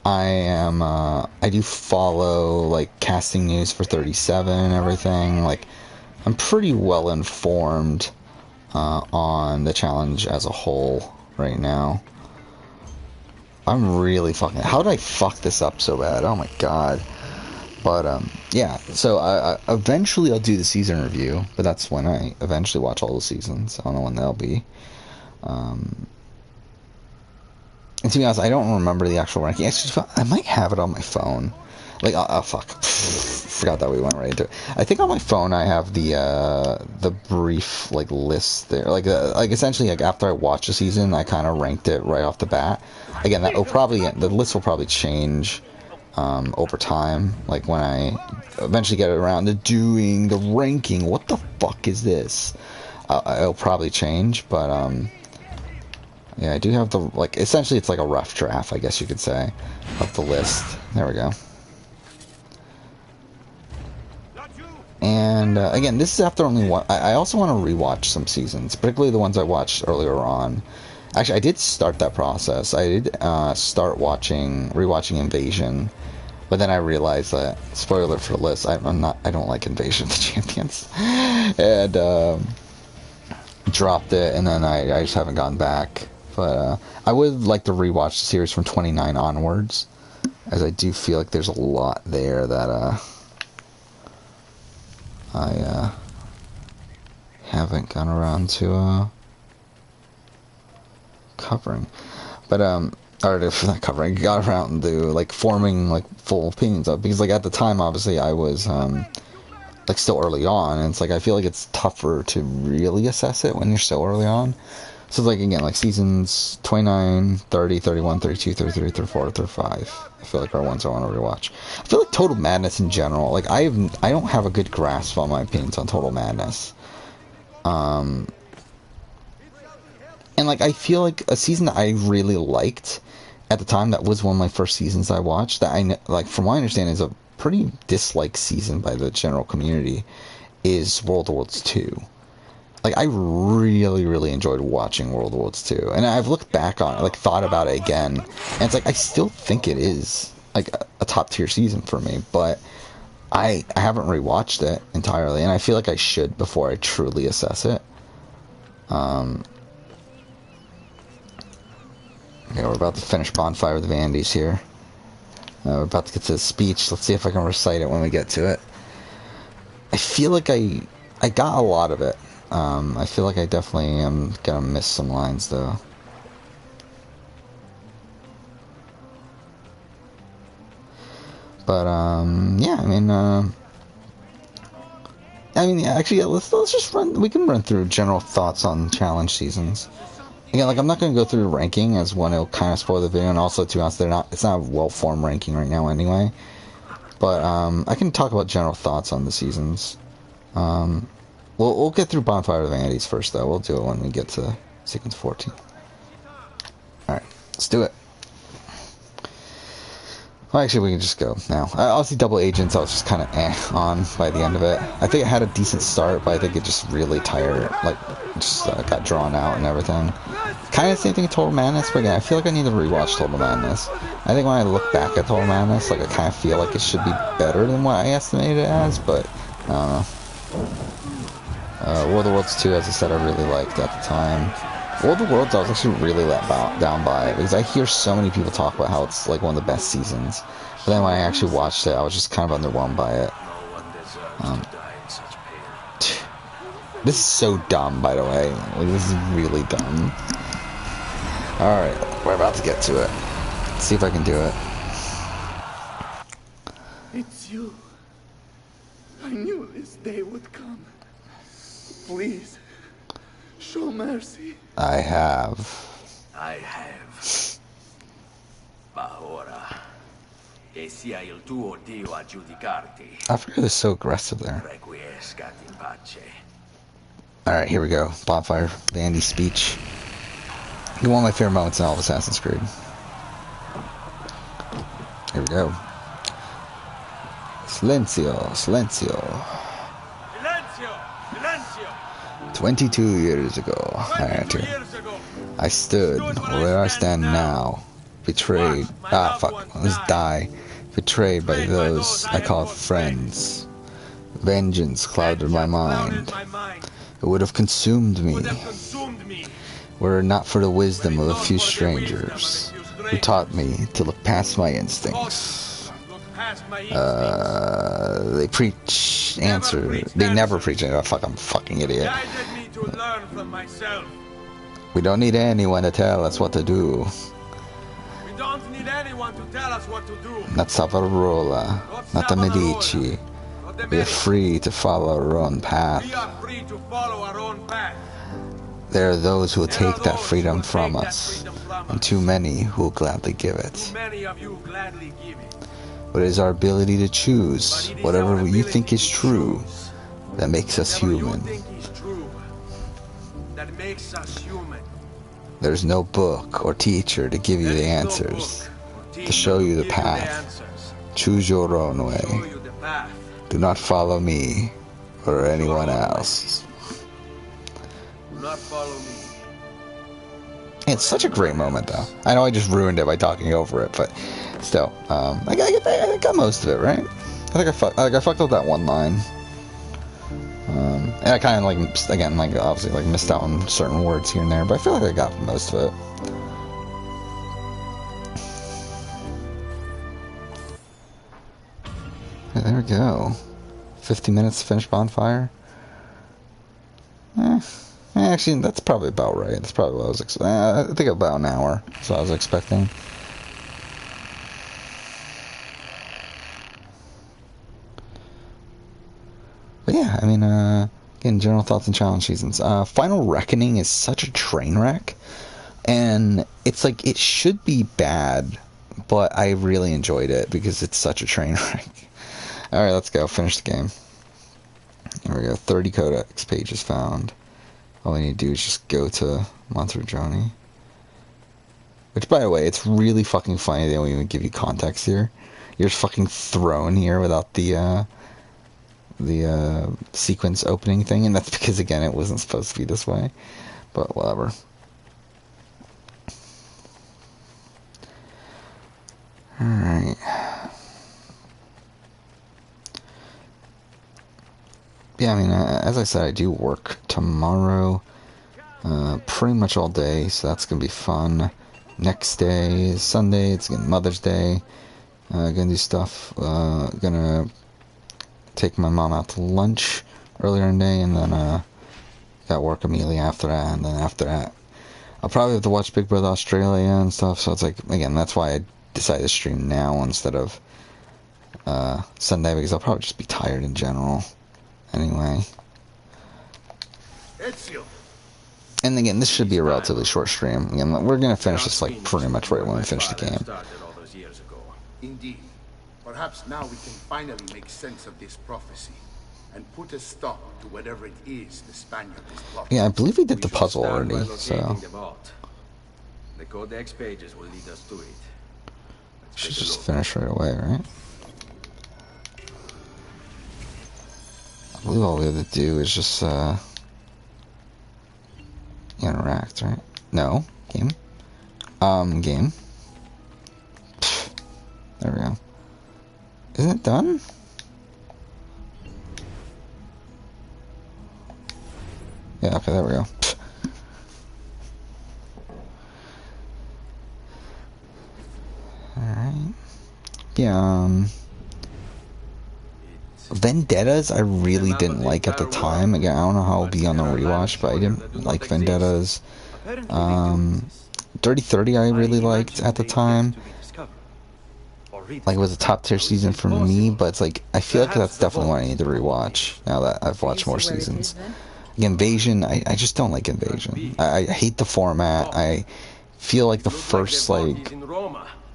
I do follow, like, casting news for 37 and everything. Like, I'm pretty well informed on the challenge as a whole right now. I'm really fucking... How did I fuck this up so bad? Oh my god. But, yeah. So, eventually I'll do the season review. But that's when I eventually watch all the seasons. I don't know when that'll be. And to be honest, I don't remember the actual ranking. Actually, I might have it on my phone. Like, oh fuck. Forgot that we went right into it. I think on my phone I have the brief, like, list there. Like essentially, like, after I watch a season, I kind of ranked it right off the bat. Again, that will probably... The list will probably change over time. Like, when I eventually get around to doing the ranking. What the fuck is this? It'll probably change, but, yeah, I do have the, like, essentially it's like a rough draft, I guess you could say, of the list. There we go. And, again, this is after only one... I also want to rewatch some seasons, particularly the ones I watched earlier on. Actually, I did start that process. I did start rewatching Invasion, but then I realized that, spoiler for the list, I don't like Invasion of the Champions. And, dropped it, and then I just haven't gone back. But I would like to rewatch the series from 29 onwards, as I do feel like there's a lot there that haven't gone around to covering. But or not covering, got around to like forming like full opinions of, because like at the time obviously I was like still early on, and it's like I feel like it's tougher to really assess it when you're so early on. So like again, like seasons 29, 30, 31, 32, 33, 34, 35, I feel like are ones I want to rewatch. I feel like Total Madness in general, like I don't have a good grasp on my opinions on Total Madness. And like I feel like a season that I really liked at the time, that was one of my first seasons I watched, that I like from what I understand is a pretty disliked season by the general community, is World of Worlds 2. Like, I really, really enjoyed watching World of Worlds 2. And I've looked back on it, like, thought about it again. And it's like, I still think it is, like, a top-tier season for me. But I haven't rewatched it entirely. And I feel like I should before I truly assess it. Okay, we're about to finish Bonfire of the Vandies here. We're about to get to the speech. Let's see if I can recite it when we get to it. I feel like I got a lot of it. I feel like I definitely am gonna miss some lines though. But yeah, I mean, yeah, actually, yeah, let's just run. We can run through general thoughts on challenge seasons. Again, like I'm not gonna go through the ranking, as one, it'll kind of spoil the video, and also to be honest, it's not a well-formed ranking right now anyway. But I can talk about general thoughts on the seasons. We'll get through Bonfire of the Vandies first, though. We'll do it when we get to sequence 14. Alright, let's do it. Well, actually, we can just go now. Obviously, Double Agents, I was just kind of on by the end of it. I think it had a decent start, but I think it just really tired, like, just got drawn out and everything. Kind of the same thing with Total Madness, but again, I feel like I need to rewatch Total Madness. I think when I look back at Total Madness, like, I kind of feel like it should be better than what I estimated it as, but I don't know. World of Worlds 2, as I said, I really liked at the time. World of Worlds, I was actually really let down by it, because I hear so many people talk about how it's like one of the best seasons. But then when I actually watched it, I was just kind of underwhelmed by it. This is so dumb, by the way. Like, this is really dumb. Alright, we're about to get to it. Let's see if I can do it. It's you. I knew this day would come. Please, show mercy. I have. Ma ora, che sia il tuo Dio a giudicarti. I forget it's so aggressive there. Requiescat in pace. Alright, here we go. Bonfire, Vandy speech. One of my favorite moments in all of Assassin's Creed. Here we go. Silencio, silencio. 22 years ago, I stood where I stand now, betrayed, let's die, betrayed by those I call friends. Vengeance clouded my mind. It would have consumed me, were it not for the wisdom of a few strangers, who taught me to look past my instincts. They preach answer. They never preach it. Oh, fuck, I'm a fucking idiot. We don't need anyone to tell us what to do. We don't need anyone to tell us what to do. Not Savonarola, not the Medici. We are free to follow our own path. We are free to follow our own path. There are those who will take that freedom from us, and too many who will gladly give it. Many of you gladly give it. But it is our ability to choose whatever you think is true that makes us human. There's no book or teacher to give you the answers, to show you the path. Choose your own way. Do not follow me or anyone else. Do not follow me. It's such a great moment, though. I know I just ruined it by talking over it, but still, I got most of it right. I fucked up that one line, and I kind of like again like obviously like missed out on certain words here and there, but I feel like I got most of it. Okay, there we go. 50 minutes to finish Bonfire. Actually, that's probably about right. That's probably what I was expecting. I think about an hour. That's what I was expecting. But yeah, I mean, again, general thoughts and challenge seasons. Final Reckoning is such a train wreck. And it's like, it should be bad, but I really enjoyed it because it's such a train wreck. Alright, let's go. Finish the game. There we go. 30 codex pages found. All we need to do is just go to Monterjoni. Which, by the way, it's really fucking funny they don't even give you context here. You're just fucking thrown here without the sequence opening thing, and that's because, again, it wasn't supposed to be this way. But whatever. Alright. Yeah, I mean, as I said, I do work tomorrow, pretty much all day, so that's gonna be fun. Next day is Sunday, it's again Mother's Day. Gonna do stuff, gonna take my mom out to lunch earlier in the day, and then, got work immediately after that, and then after that, I'll probably have to watch Big Brother Australia and stuff, so it's like, again, that's why I decided to stream now instead of, Sunday, because I'll probably just be tired in general. Anyway. And again, this should be a relatively short stream. Again, we're going to finish this like pretty much right when we finish the game. Indeed. Perhaps now we can finally make sense of this prophecy and put a stop to whatever it is the Spaniard is plotting. Yeah, I believe we did the puzzle already, so the codex pages will lead us to it. Should just finish right away, right? I believe all we have to do is just interact, right? No, game. Game. Pfft. There we go. Isn't it done? Yeah, okay, there we go. Pfft. Alright. Yeah, Vendettas, I really didn't like at the time. Again, I don't know how it'll be on the rewatch, but I didn't like Vendettas. Dirty 30 I really liked at the time. Like, it was a top tier season for me, but it's like, I feel like that's definitely what I need to rewatch now that I've watched more seasons. Invasion, I just don't like Invasion. I hate the format. I feel like the first, like,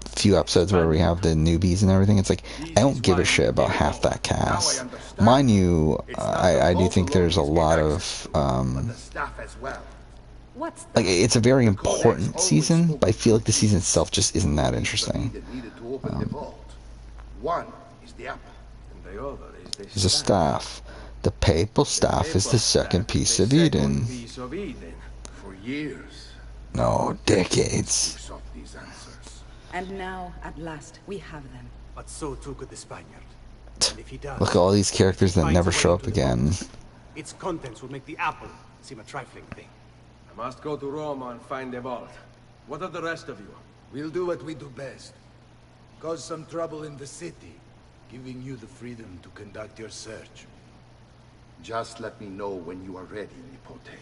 few episodes where we have the newbies and everything, it's like, I don't give a shit about half that cast. Mind you, I do think there's a lot of, like, it's a very important season, but I feel like the season itself just isn't that interesting. One is the apple, and the other is the staff. The papal staff is the second piece of Eden. For years. No, decades. And now, at last, we have them. But so too could the Spaniard. And if he does, look at all these characters that never show up again. Its contents will make the apple seem a trifling thing. I must go to Roma and find the vault. What of the rest of you? We'll do what we do best. Cause some trouble in the city, giving you the freedom to conduct your search. Just let me know when you are ready, Nipote.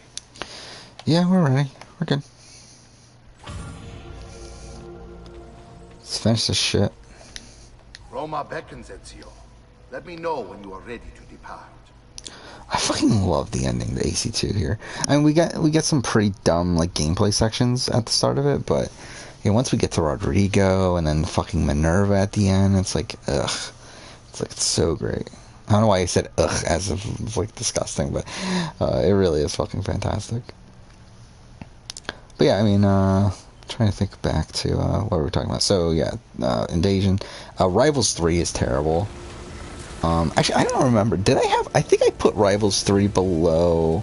Yeah, we're ready. We're good. Let's finish this shit. Roma beckons, Ezio. Let me know when you are ready to depart. I fucking love the ending to AC2 here. I mean, we get some pretty dumb, like, gameplay sections at the start of it, but you know, once we get to Rodrigo and then fucking Minerva at the end, it's like, ugh. It's like, it's so great. I don't know why I said ugh as if like disgusting, but it really is fucking fantastic. But yeah, I mean, trying to think back to what we were talking about. So yeah, Invasion. Rivals 3 is terrible. Actually, I don't remember. Did I have? I think I put Rivals 3 below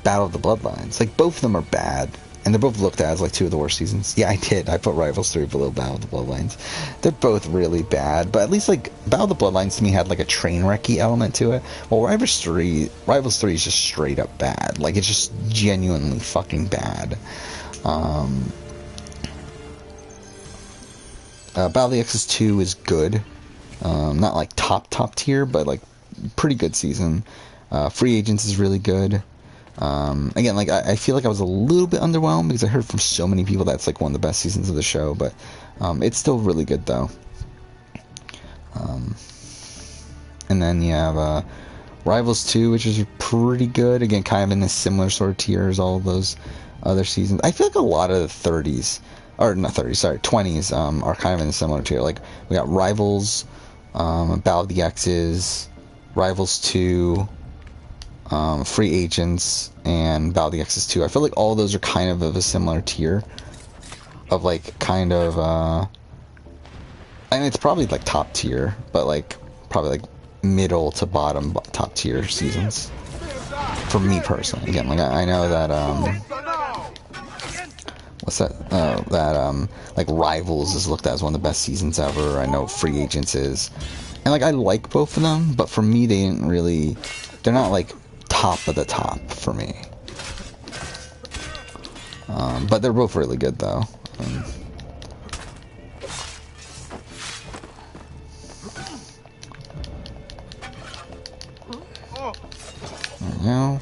Battle of the Bloodlines. Like, both of them are bad. And they're both looked at as like two of the worst seasons. Yeah, I did. I put Rivals 3 below Battle of the Bloodlines. They're both really bad, but at least like Battle of the Bloodlines to me had like a train wrecky element to it. Well, Rivals 3 is just straight up bad. Like, it's just genuinely fucking bad. Battle of the Exes 2 is good. Not like top tier, but like pretty good season. Free Agents is really good. Again, like I feel like I was a little bit underwhelmed because I heard from so many people that's like one of the best seasons of the show, but it's still really good though. And then you have Rivals 2, which is pretty good. Again, kind of in a similar sort of tier as all of those other seasons. I feel like a lot of the 30s, or not 30s, sorry, 20s are kind of in a similar tier. Like we got Rivals, Battle of the X's, Rivals 2, Free Agents, and Battle of the X's 2. I feel like all those are kind of a similar tier of like kind of I mean, it's probably like top tier, but like probably like middle to bottom top tier seasons for me personally. Again, like I know that what's that like Rivals is looked at as one of the best seasons ever. I know Free Agents is, and like I like both of them, but for me they're not like top of the top for me. But they're both really good though. There we go.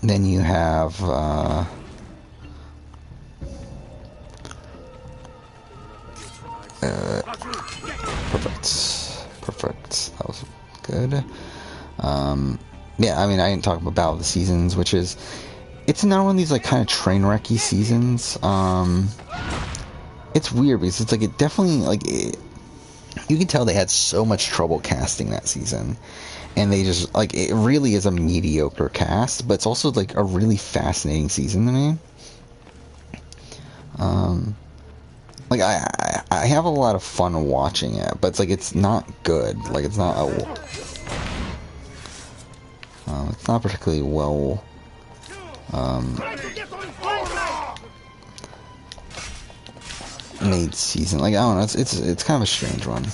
Then you have perfect. That was good. Yeah, I mean, I didn't talk about Battle of the Seasons, which is, it's another one of these like kind of train wrecky seasons. It's weird because it's like, it definitely like you can tell they had so much trouble casting that season, and they just like, it really is a mediocre cast, but it's also like a really fascinating season to me. Like I have a lot of fun watching it, but it's like, it's not good. Like it's not it's not particularly well made season. Like I don't know, it's kind of a strange one.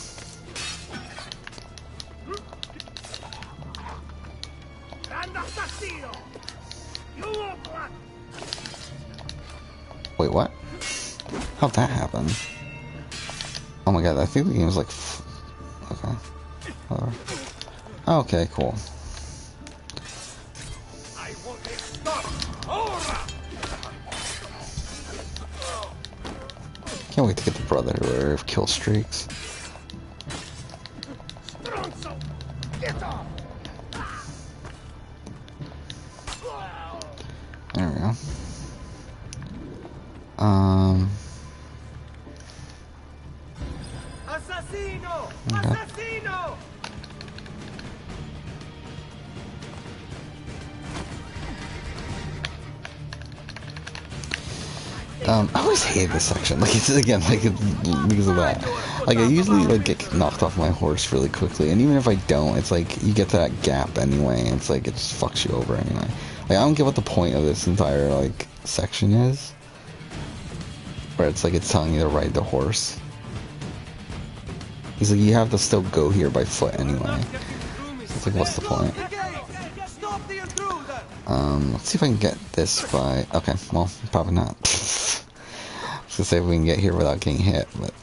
Wait, what? How'd that happen? Oh my god, I think the game was like okay. Whatever. Okay, cool. Can't wait to get the Brotherhood of kill streaks. There we go. Assassino! Okay. Assassino! I always hate this section. Like it's again, like it's because of that. Like I usually like get knocked off my horse really quickly, and even if I don't, it's like you get to that gap anyway, and it's like it just fucks you over anyway. Like I don't get what the point of this entire like section is, where it's like it's telling you to ride the horse. He's like, you have to still go here by foot anyway. It's like, what's the point? Let's see if I can get this by... Okay, well, probably not. I was gonna say if we can get here without getting hit, but...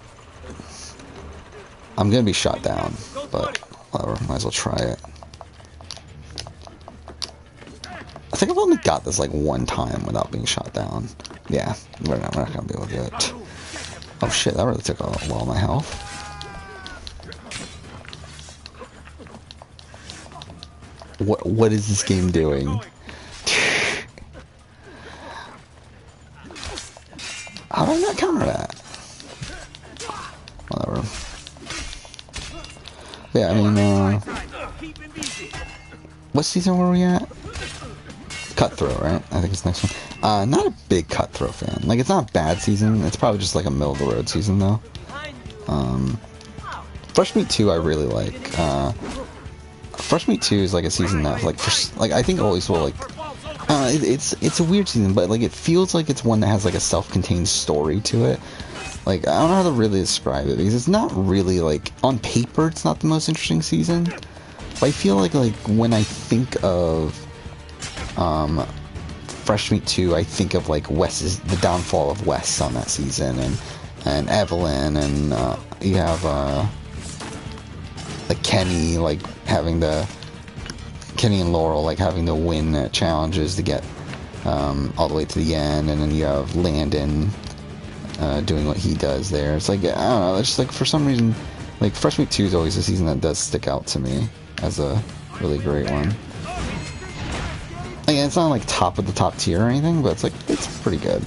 I'm gonna be shot down, but whatever, might as well try it. I think I've only got this like one time without being shot down. Yeah, we're not gonna be able to do it. Oh shit, that really took a lot of my health. What is this game doing? How did I not counter that? Whatever. Yeah, I mean, what season were we at? Cutthroat, right? I think it's the next one. Not a big Cutthroat fan. Like, it's not a bad season. It's probably just like a middle of the road season, though. Fresh Meat 2 I really like. Fresh Meat 2 is like a season that, like, I think always will, like, it's a weird season, but, like, it feels like it's one that has, like, a self-contained story to it. Like, I don't know how to really describe it, because it's not really, like, on paper, it's not the most interesting season, but I feel like, when I think of, Fresh Meat 2, I think of, like, the downfall of Wes on that season, and Evelyn, and, you have, like Kenny, like having to Kenny and Laurel like having to win challenges to get all the way to the end, and then you have Landon doing what he does there. It's like, I don't know, it's just like for some reason, like Fresh Meat 2 is always a season that does stick out to me as a really great one. Again, it's not like top of the top tier or anything, but it's like, it's pretty good.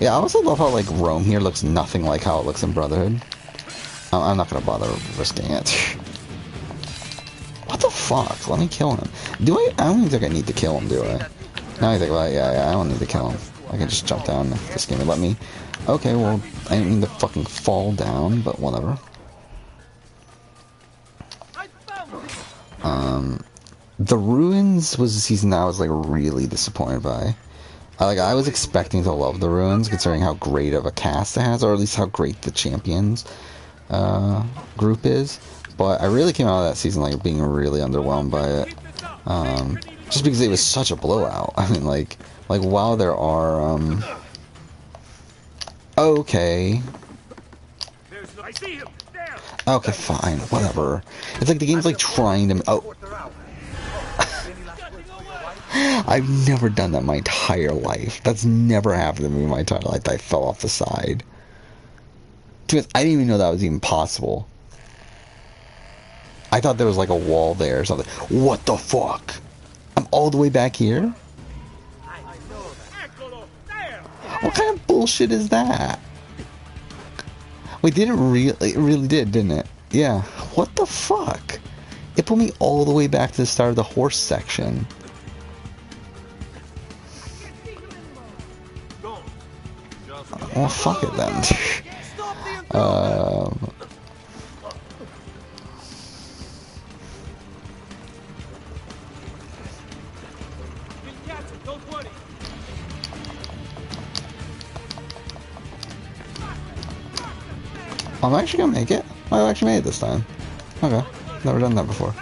Yeah, I also love how like Rome here looks nothing like how it looks in Brotherhood. I'm not gonna bother risking it. What the fuck? Let me kill him. Do I? I don't even think I need to kill him, do I? Now I think about it, yeah, I don't need to kill him. I can just jump down if this game would let me. Okay, well, I didn't mean to fucking fall down, but whatever. The Ruins was a season that I was like really disappointed by. I was expecting to love the Ruins, considering how great of a cast it has, or at least how great the Champions group is. But I really came out of that season like being really underwhelmed by it, just because it was such a blowout. I mean, like while there are okay, fine, whatever. It's like the game's like trying to. I've never done that my entire life. That's never happened to me my entire life. I fell off the side. I didn't even know that was even possible. I thought there was like a wall there or something. What the fuck? I'm all the way back here? What kind of bullshit is that? Wait, it really did, didn't it? Yeah. What the fuck? It put me all the way back to the start of the horse section. Well, fuck it then. I'm actually gonna make it. I actually made it this time. Okay, never done that before.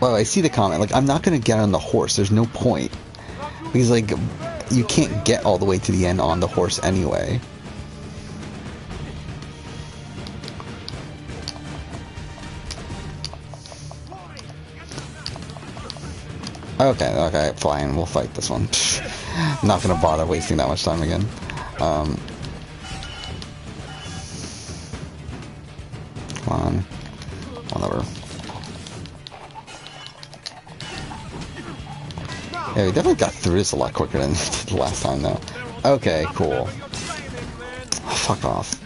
Well, I see the comment. Like, I'm not gonna get on the horse. There's no point because like you can't get all the way to the end on the horse anyway. Okay, fine. We'll fight this one. I'm not gonna bother wasting that much time again. Come on. Whatever. Yeah, we definitely got through this a lot quicker than the last time, though. Okay, cool. Oh, fuck off.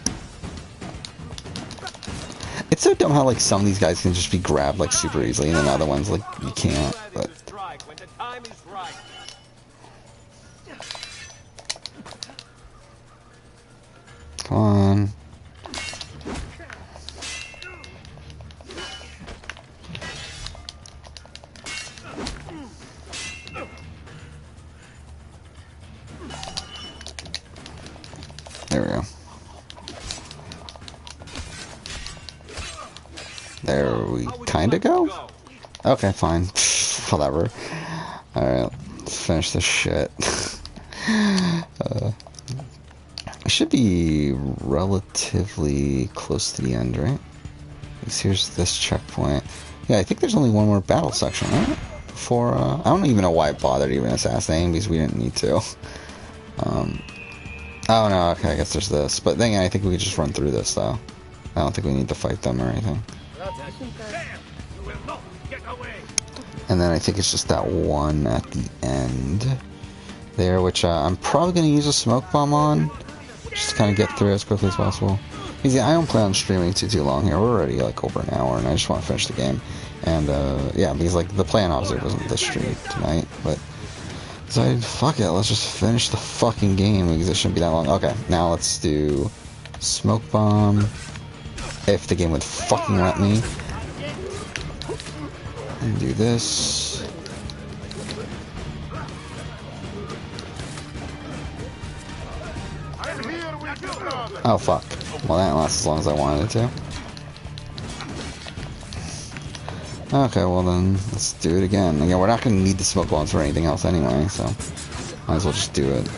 It's so dumb how, like, some of these guys can just be grabbed, like, super easily, and then other ones, like, you can't, but... Come on. There we go. There we kinda go? Okay, fine. Whatever. Alright, let's finish this shit. I should be relatively close to the end, right? Because here's this checkpoint. Yeah, I think there's only one more battle section, right? Before, I don't even know why I bothered even assassinating, because we didn't need to. Oh no, okay, I guess there's this. But then I think we could just run through this, though. I don't think we need to fight them or anything. And then I think it's just that one at the end there, which I'm probably going to use a smoke bomb on. Just to kind of get through as quickly as possible. Because yeah, I don't plan on streaming too long here. We're already like over an hour, and I just want to finish the game. And yeah, because like the plan obviously wasn't this stream tonight, but decided, fuck it, let's just finish the fucking game because it shouldn't be that long. Okay, now let's do smoke bomb. If the game would fucking let me. And do this. Oh fuck. Well, that didn't last as long as I wanted it to. Okay, well then, let's do it again. Again, we're not going to need the smoke bombs for anything else anyway, so might as well just do it.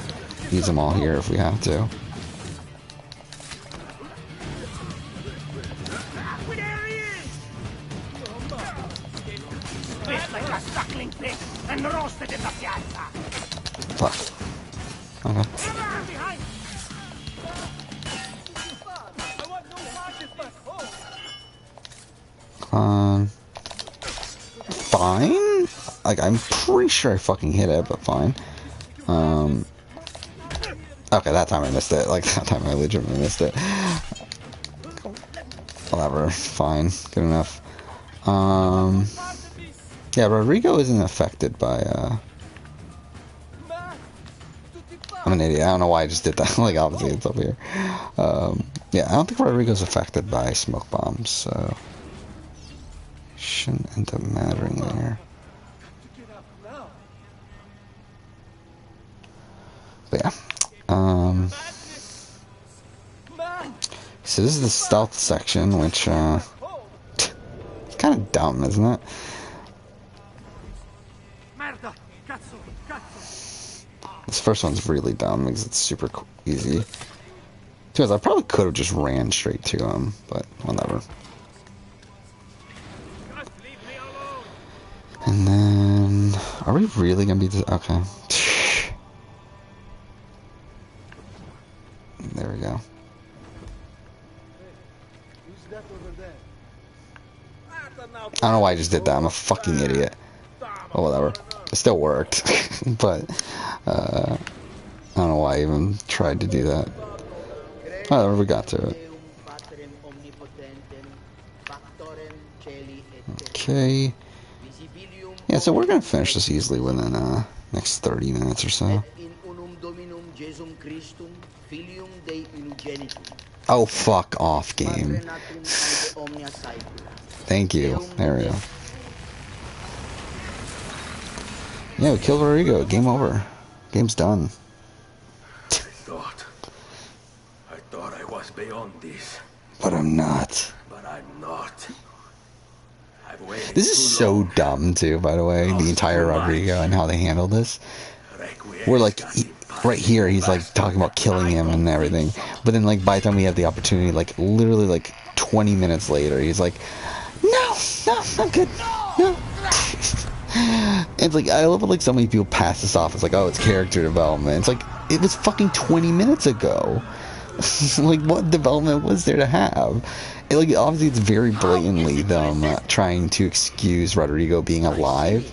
Use them all here if we have to. Fuck. Okay. Fine? Like, I'm pretty sure I fucking hit it, but fine. Okay, that time I missed it. Like, that time I legitimately missed it. Whatever, fine. Good enough. Yeah, Rodrigo isn't affected by, I'm an idiot. I don't know why I just did that. Like, obviously it's up here. Yeah, I don't think Rodrigo's affected by smoke bombs, so... shouldn't end up mattering there. But yeah. So this is the stealth section, which, it's kind of dumb, isn't it? This first one's really dumb because it's super easy. Because I probably could have just ran straight to him, but whatever. And then, are we really gonna be? Okay. There we go. I don't know why I just did that. I'm a fucking idiot. Oh, whatever. It still worked, but I don't know why I even tried to do that. Whatever, we got to it. Okay. Yeah, so we're gonna finish this easily within next 30 minutes or so. Oh, fuck off, game. Thank you. There we go. Yeah, we killed Rodrigo. Game over. Game's done. I thought I was beyond this. But I'm not. But I'm not. I've waited This is so dumb, too, by the way. The entire Rodrigo and how they handled this. We're like, right here, he's like talking about killing him and everything. But then, like, by the time we have the opportunity, like, literally, like, 20 minutes later, he's like, no, I'm good. No. It's like, I love it, like, so many people pass this off. It's like, oh, it's character development. It's like, it was fucking 20 minutes ago. Like, what development was there to have? Like, obviously, it's very blatantly them trying to excuse Rodrigo being alive.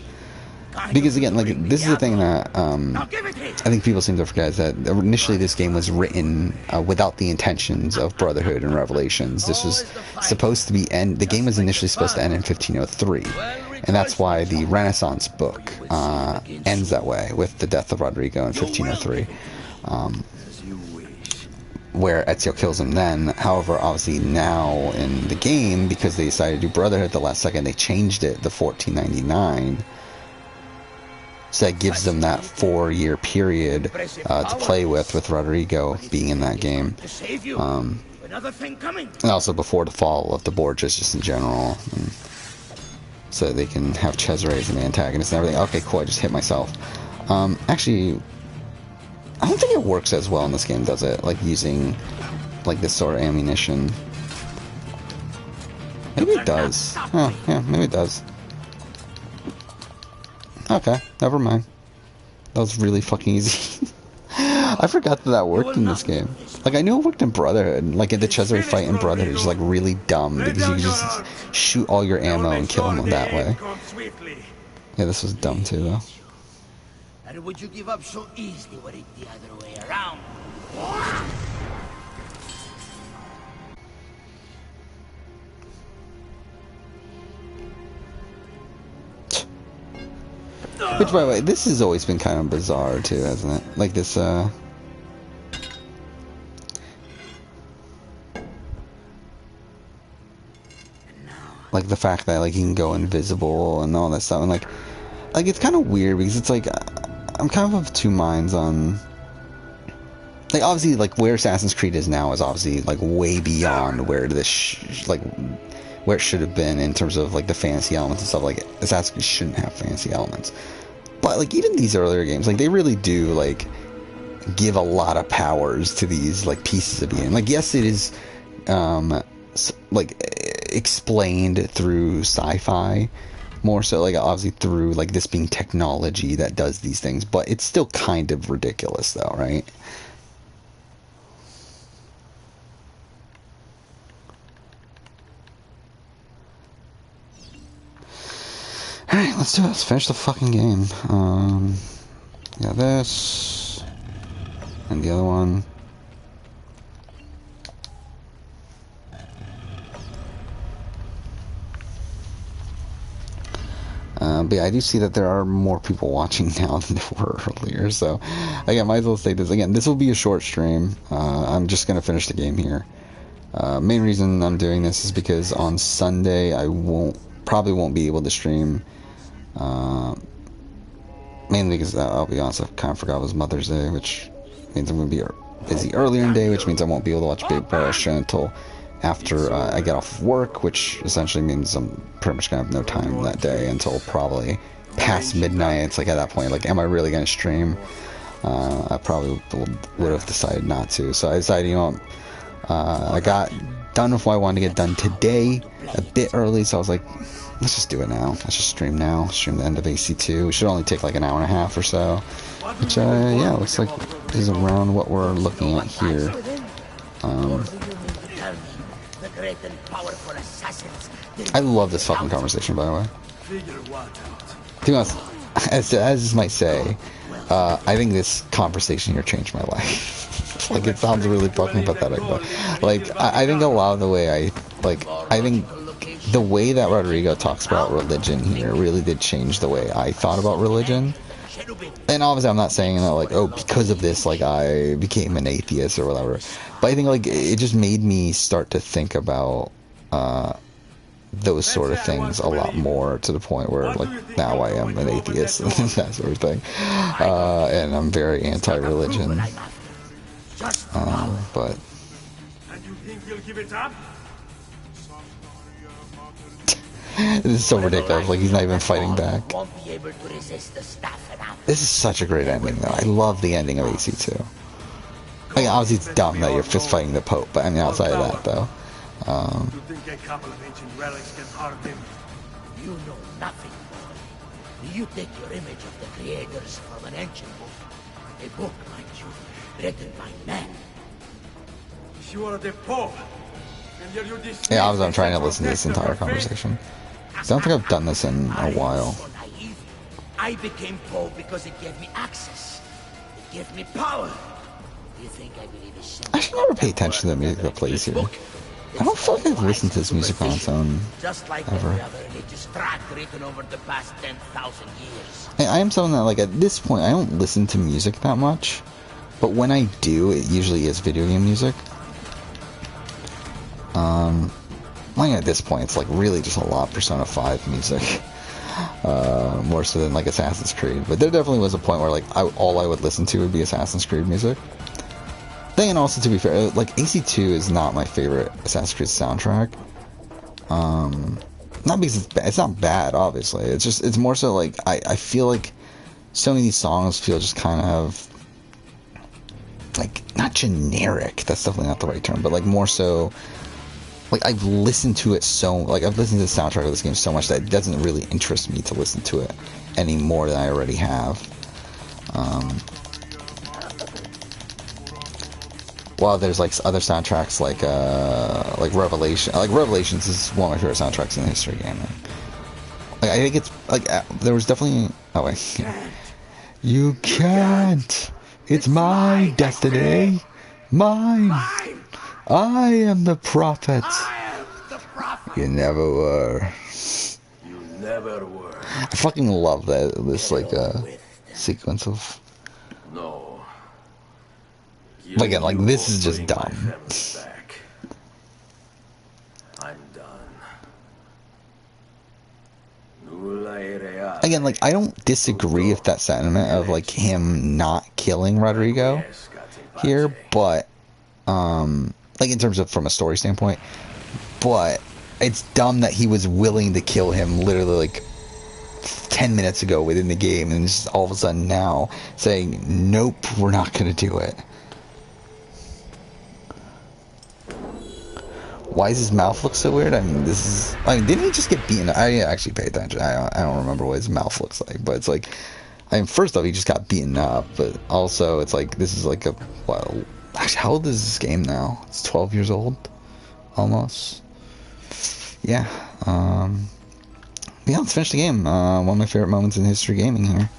Because, again, like, this is the thing that I think people seem to forget, is that initially this game was written without the intentions of Brotherhood and Revelations. This was supposed to be the game was initially supposed to end in 1503. And that's why the Renaissance book ends that way, with the death of Rodrigo in 1503. Where Ezio kills him then. However, obviously now in the game, because they decided to do Brotherhood at the last second, they changed it to 1499. So that gives them that 4-year period to play with Rodrigo being in that game. And also before the fall of the Borgias, just in general. And so they can have Cesare as an antagonist and everything. Okay, cool, I just hit myself. Actually, I don't think it works as well in this game, does it? Like, using, like, this sort of ammunition. Maybe it does. Oh, yeah, maybe it does. Okay, never mind. That was really fucking easy. I forgot that worked in this game. Like, I knew it worked in Brotherhood. Like, in the Cesare fight in Brotherhood is, like, really dumb, because you can just shoot all your ammo and kill him that way. Yeah, this was dumb, too, though. And would you give up so easily were it the other way around? Which, by the way, this has always been kind of bizarre, too, hasn't it? Like, this, like, the fact that, like, you can go invisible and all that stuff, and, like, it's kind of weird, because it's, like, I'm kind of two minds on... Like, obviously, like, where Assassin's Creed is now is obviously, like, way beyond where this, like, where it should have been in terms of, like, the fantasy elements and stuff. Like, Assassin's Creed shouldn't have fantasy elements. But, like, even these earlier games, like, they really do, like, give a lot of powers to these, like, pieces of being. Like, yes, it is, like, explained through sci-fi more so like obviously through like this being technology that does these things, but it's still kind of ridiculous though, right? Alright, let's do it. Let's finish the fucking game. Yeah, this. And the other one. But yeah, I do see that there are more people watching now than there were earlier. So, again, might as well say this. Again, this will be a short stream. I'm just going to finish the game here. Main reason I'm doing this is because on Sunday I probably won't be able to stream. Mainly because I'll be honest, I kind of forgot it was Mother's Day, which means I'm going to be busy earlier in the day, which means I won't be able to watch Big Brother show until after I get off work, which essentially means I'm pretty much going to have no time that day until probably past midnight. It's like at that point, like, am I really going to stream? I probably would have decided not to. So I decided, you know, I got done with what I wanted to get done today a bit early, so I was like, let's just do it now. Let's just stream now. Stream the end of AC2. It should only take like an hour and a half or so. Which, yeah, looks like is around what we're looking at here. I love this fucking conversation, by the way. To be honest, as this might say, I think this conversation here changed my life. Like, it sounds really fucking pathetic, but, like, I think a lot of the way I think the way that Rodrigo talks about religion here really did change the way I thought about religion. And obviously I'm not saying that, like, oh, because of this, like, I became an atheist or whatever. But I think, like, it just made me start to think about those sort of things a lot more, to the point where, like, now I am an atheist and that sort of thing. And I'm very anti-religion. But... And you think he'll give it up? This is so ridiculous, like, he's not even fighting back. This is such a great ending, though. I love the ending of AC2. Like, obviously it's dumb that you're fist fighting the Pope, but I mean, outside of that, though. You think a couple of ancient relics can harm him? You know nothing, boy. You take your image of the creators from an ancient book. A book, mind you, written by men. You are the Pope. And yet you Yeah, I'm trying to listen to this entire conversation. I don't think I've done this in a while. I became Pope because it gave me access. It gave me power. You think I believe I should never pay attention to the music that plays here. I don't feel like I've listened to this music on its own ever. I am someone that, like, at this point, I don't listen to music that much. But when I do, it usually is video game music. Like, at this point, it's like really just a lot of Persona 5 music. More so than, like, Assassin's Creed. But there definitely was a point where, like, all I would listen to would be Assassin's Creed music. Then also, to be fair, like, AC2 is not my favorite Assassin's Creed soundtrack. Not because it's not bad, obviously. It's just, it's more so, like, I feel like so many of these songs feel just kind of, like, not generic, that's definitely not the right term, but, like, more so, like, I've listened to it so, like, I've listened to the soundtrack of this game so much that it doesn't really interest me to listen to it any more than I already have. While there's, like, other soundtracks like Revelation, like, Revelations is one of my favorite soundtracks in the history of gaming. Like, I think it's, like, there was definitely, oh wait, you can't, it's my destiny, mine. I am the prophet. You never were. You never were. I fucking love this like sequence of. No. Again, like, this is just dumb. I'm done. Again, like, I don't disagree with that sentiment of, like, him not killing Rodrigo here, but like, in terms of from a story standpoint, but it's dumb that he was willing to kill him literally, like, 10 minutes ago within the game, and just all of a sudden now saying, nope, we're not gonna do it. why does his mouth look so weird? I mean, didn't he just get beaten? I didn't actually pay attention. I don't remember what his mouth looks like, but it's like, I mean, first off, he just got beaten up, but also it's like, this is like actually, how old is this game now? It's 12 years old, almost. Yeah, let's finish the game. One of my favorite moments in history gaming here.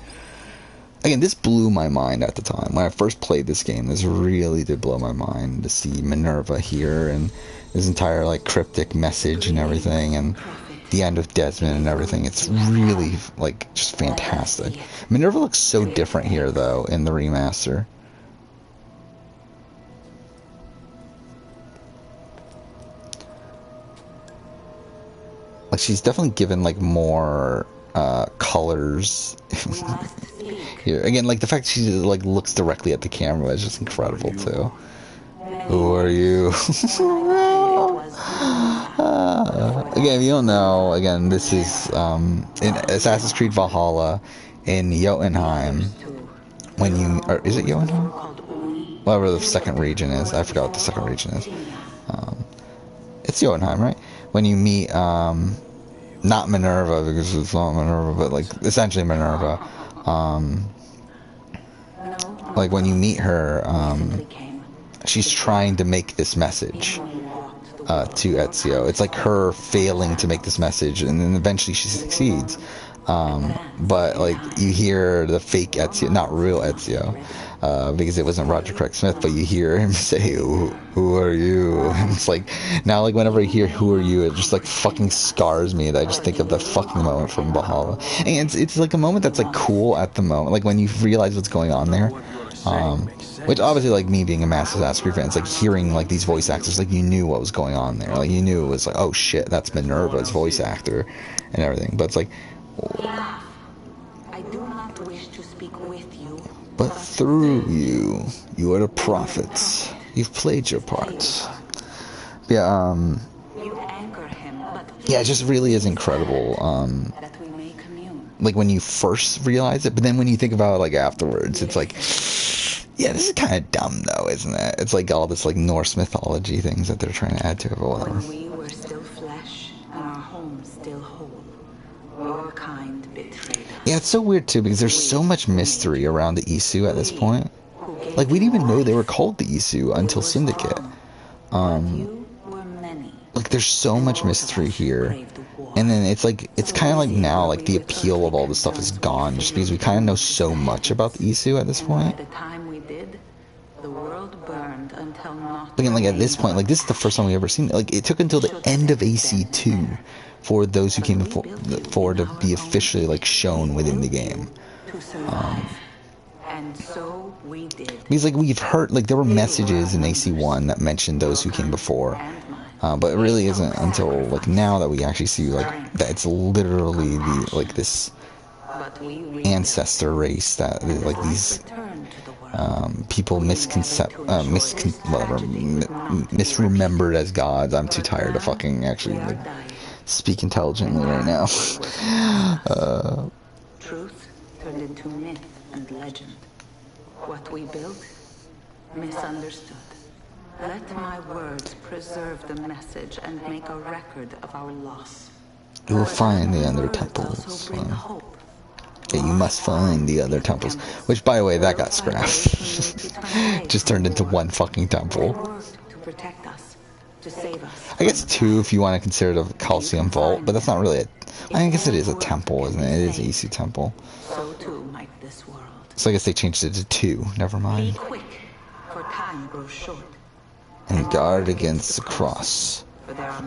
Again, this blew my mind at the time. When I first played this game, this really did blow my mind to see Minerva here and this entire, like, cryptic message and everything, and the end of Desmond and everything. It's really, like, just fantastic. Minerva looks so different here, though, in the remaster. Like, she's definitely given, like, more colors here. Again, like, the fact she, like, looks directly at the camera is just incredible, too. Who are you? Again, if you don't know, again, this is, in Assassin's Creed Valhalla, in Jotunheim, when you, or is it Jotunheim? Whatever the second region is, I forgot what the second region is. It's Jotunheim, right? When you meet, not Minerva, because it's not Minerva, but, like, essentially Minerva, like, when you meet her, she's trying to make this message, to Ezio. It's like her failing to make this message, and then eventually she succeeds. But, like, you hear the fake Ezio, not real Ezio, because it wasn't Roger Craig Smith, but you hear him say, who are you? And it's like, now, like, whenever I hear who are you, it just, like, fucking scars me, that I just think of the fucking moment from Valhalla. And it's like a moment that's, like, cool at the moment, like, when you realize what's going on there. Which, obviously, like, me being a massive Assassin's Creed fan, it's like hearing, like, these voice actors, like, you knew what was going on there. Like, you knew it was like, oh shit, that's Minerva's voice actor and everything. But it's like, I do not wish to speak with you, but through you, you are the prophets. You've played your part. Yeah, you anger him, but yeah, it just really is incredible. that we may commune. Like, when you first realize it, but then when you think about it, like, afterwards, it's like, yeah, this is kind of dumb, though, isn't it? It's like all this, like, Norse mythology things that they're trying to add to it, but whatever. When we were still flesh and our home still whole, your kind betrayed us. Yeah, it's so weird, too, because there's so much mystery around the Isu at this point. Like, we didn't even know they were called the Isu until Syndicate. You were many. Like, there's so much mystery here. And then it's like, it's kind of like now, like, the appeal of all this stuff is gone, just because we kind of know so much about the Isu at this point. By the time we did, the world burned until not. Again, like, at this point, like, this is the first time we've ever seen it. Like, it took until the end of AC2 for those who came before to be officially, like, shown within the game. To survive. And so we did. Because, like, we've heard, like, there were messages in AC1 that mentioned those who came before. But it really isn't until, like, now that we actually see, like, that it's literally the, like, this ancestor race that, like, these people misremembered as gods. I'm too tired to fucking actually, like, speak intelligently right now. Truth turned into myth and legend. What we built, misunderstood. Let my words preserve the message and make a record of our loss. You will find the other temples. Yeah, you must find the other temples. Which, by the way, that got scrapped. Just turned into one fucking temple. To protect us, to save us. I guess two if you want to consider the Colosseum Vault, but that's not really a... I guess it is a temple, isn't it? It is Isu Temple. So too might this world. So I guess they changed it to two. Never mind. Be quick, for time grows short. And guard against the cross. But by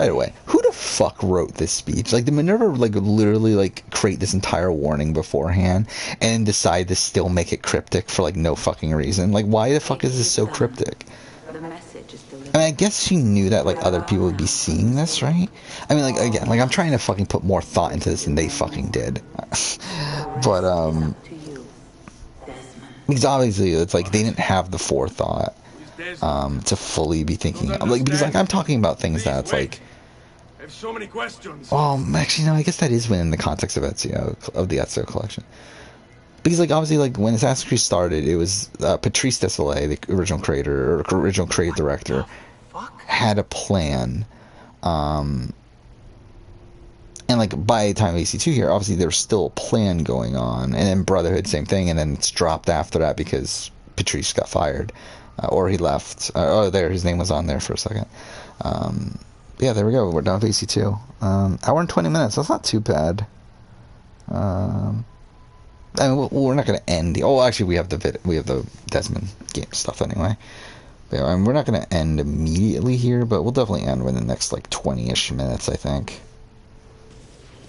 the way, who the fuck wrote this speech? Like, did Minerva, like, literally, like, create this entire warning beforehand and decide to still make it cryptic for, like, no fucking reason? Like, why the fuck is this so cryptic? The message is delivered. I mean, I guess she knew that, like, other people would be seeing this, right? I mean, like, again, like, I'm trying to fucking put more thought into this than they fucking did. But, because obviously it's like they didn't have the forethought to fully be thinking, like, because, like, I'm talking about things that's like, I have so many questions. well, actually, no, I guess that is within the context of Ezio, of the Ezio collection, because, like, obviously, like, when Assassin's Creed started, it was Patrice Désilets, the original creator or original creative director, had a plan. And like by the time AC2 here, obviously there's still a plan going on, and then Brotherhood, same thing, and then it's dropped after that because Patrice got fired, or he left. Oh, there, his name was on there for a second. Yeah, there we go. We're done with AC2. Hour and 20 minutes. That's not too bad. I mean, we're not going to end the. Oh, actually, we have the Desmond game stuff anyway. But, I mean, we're not going to end immediately here, but we'll definitely end within the next like 20-ish minutes, I think.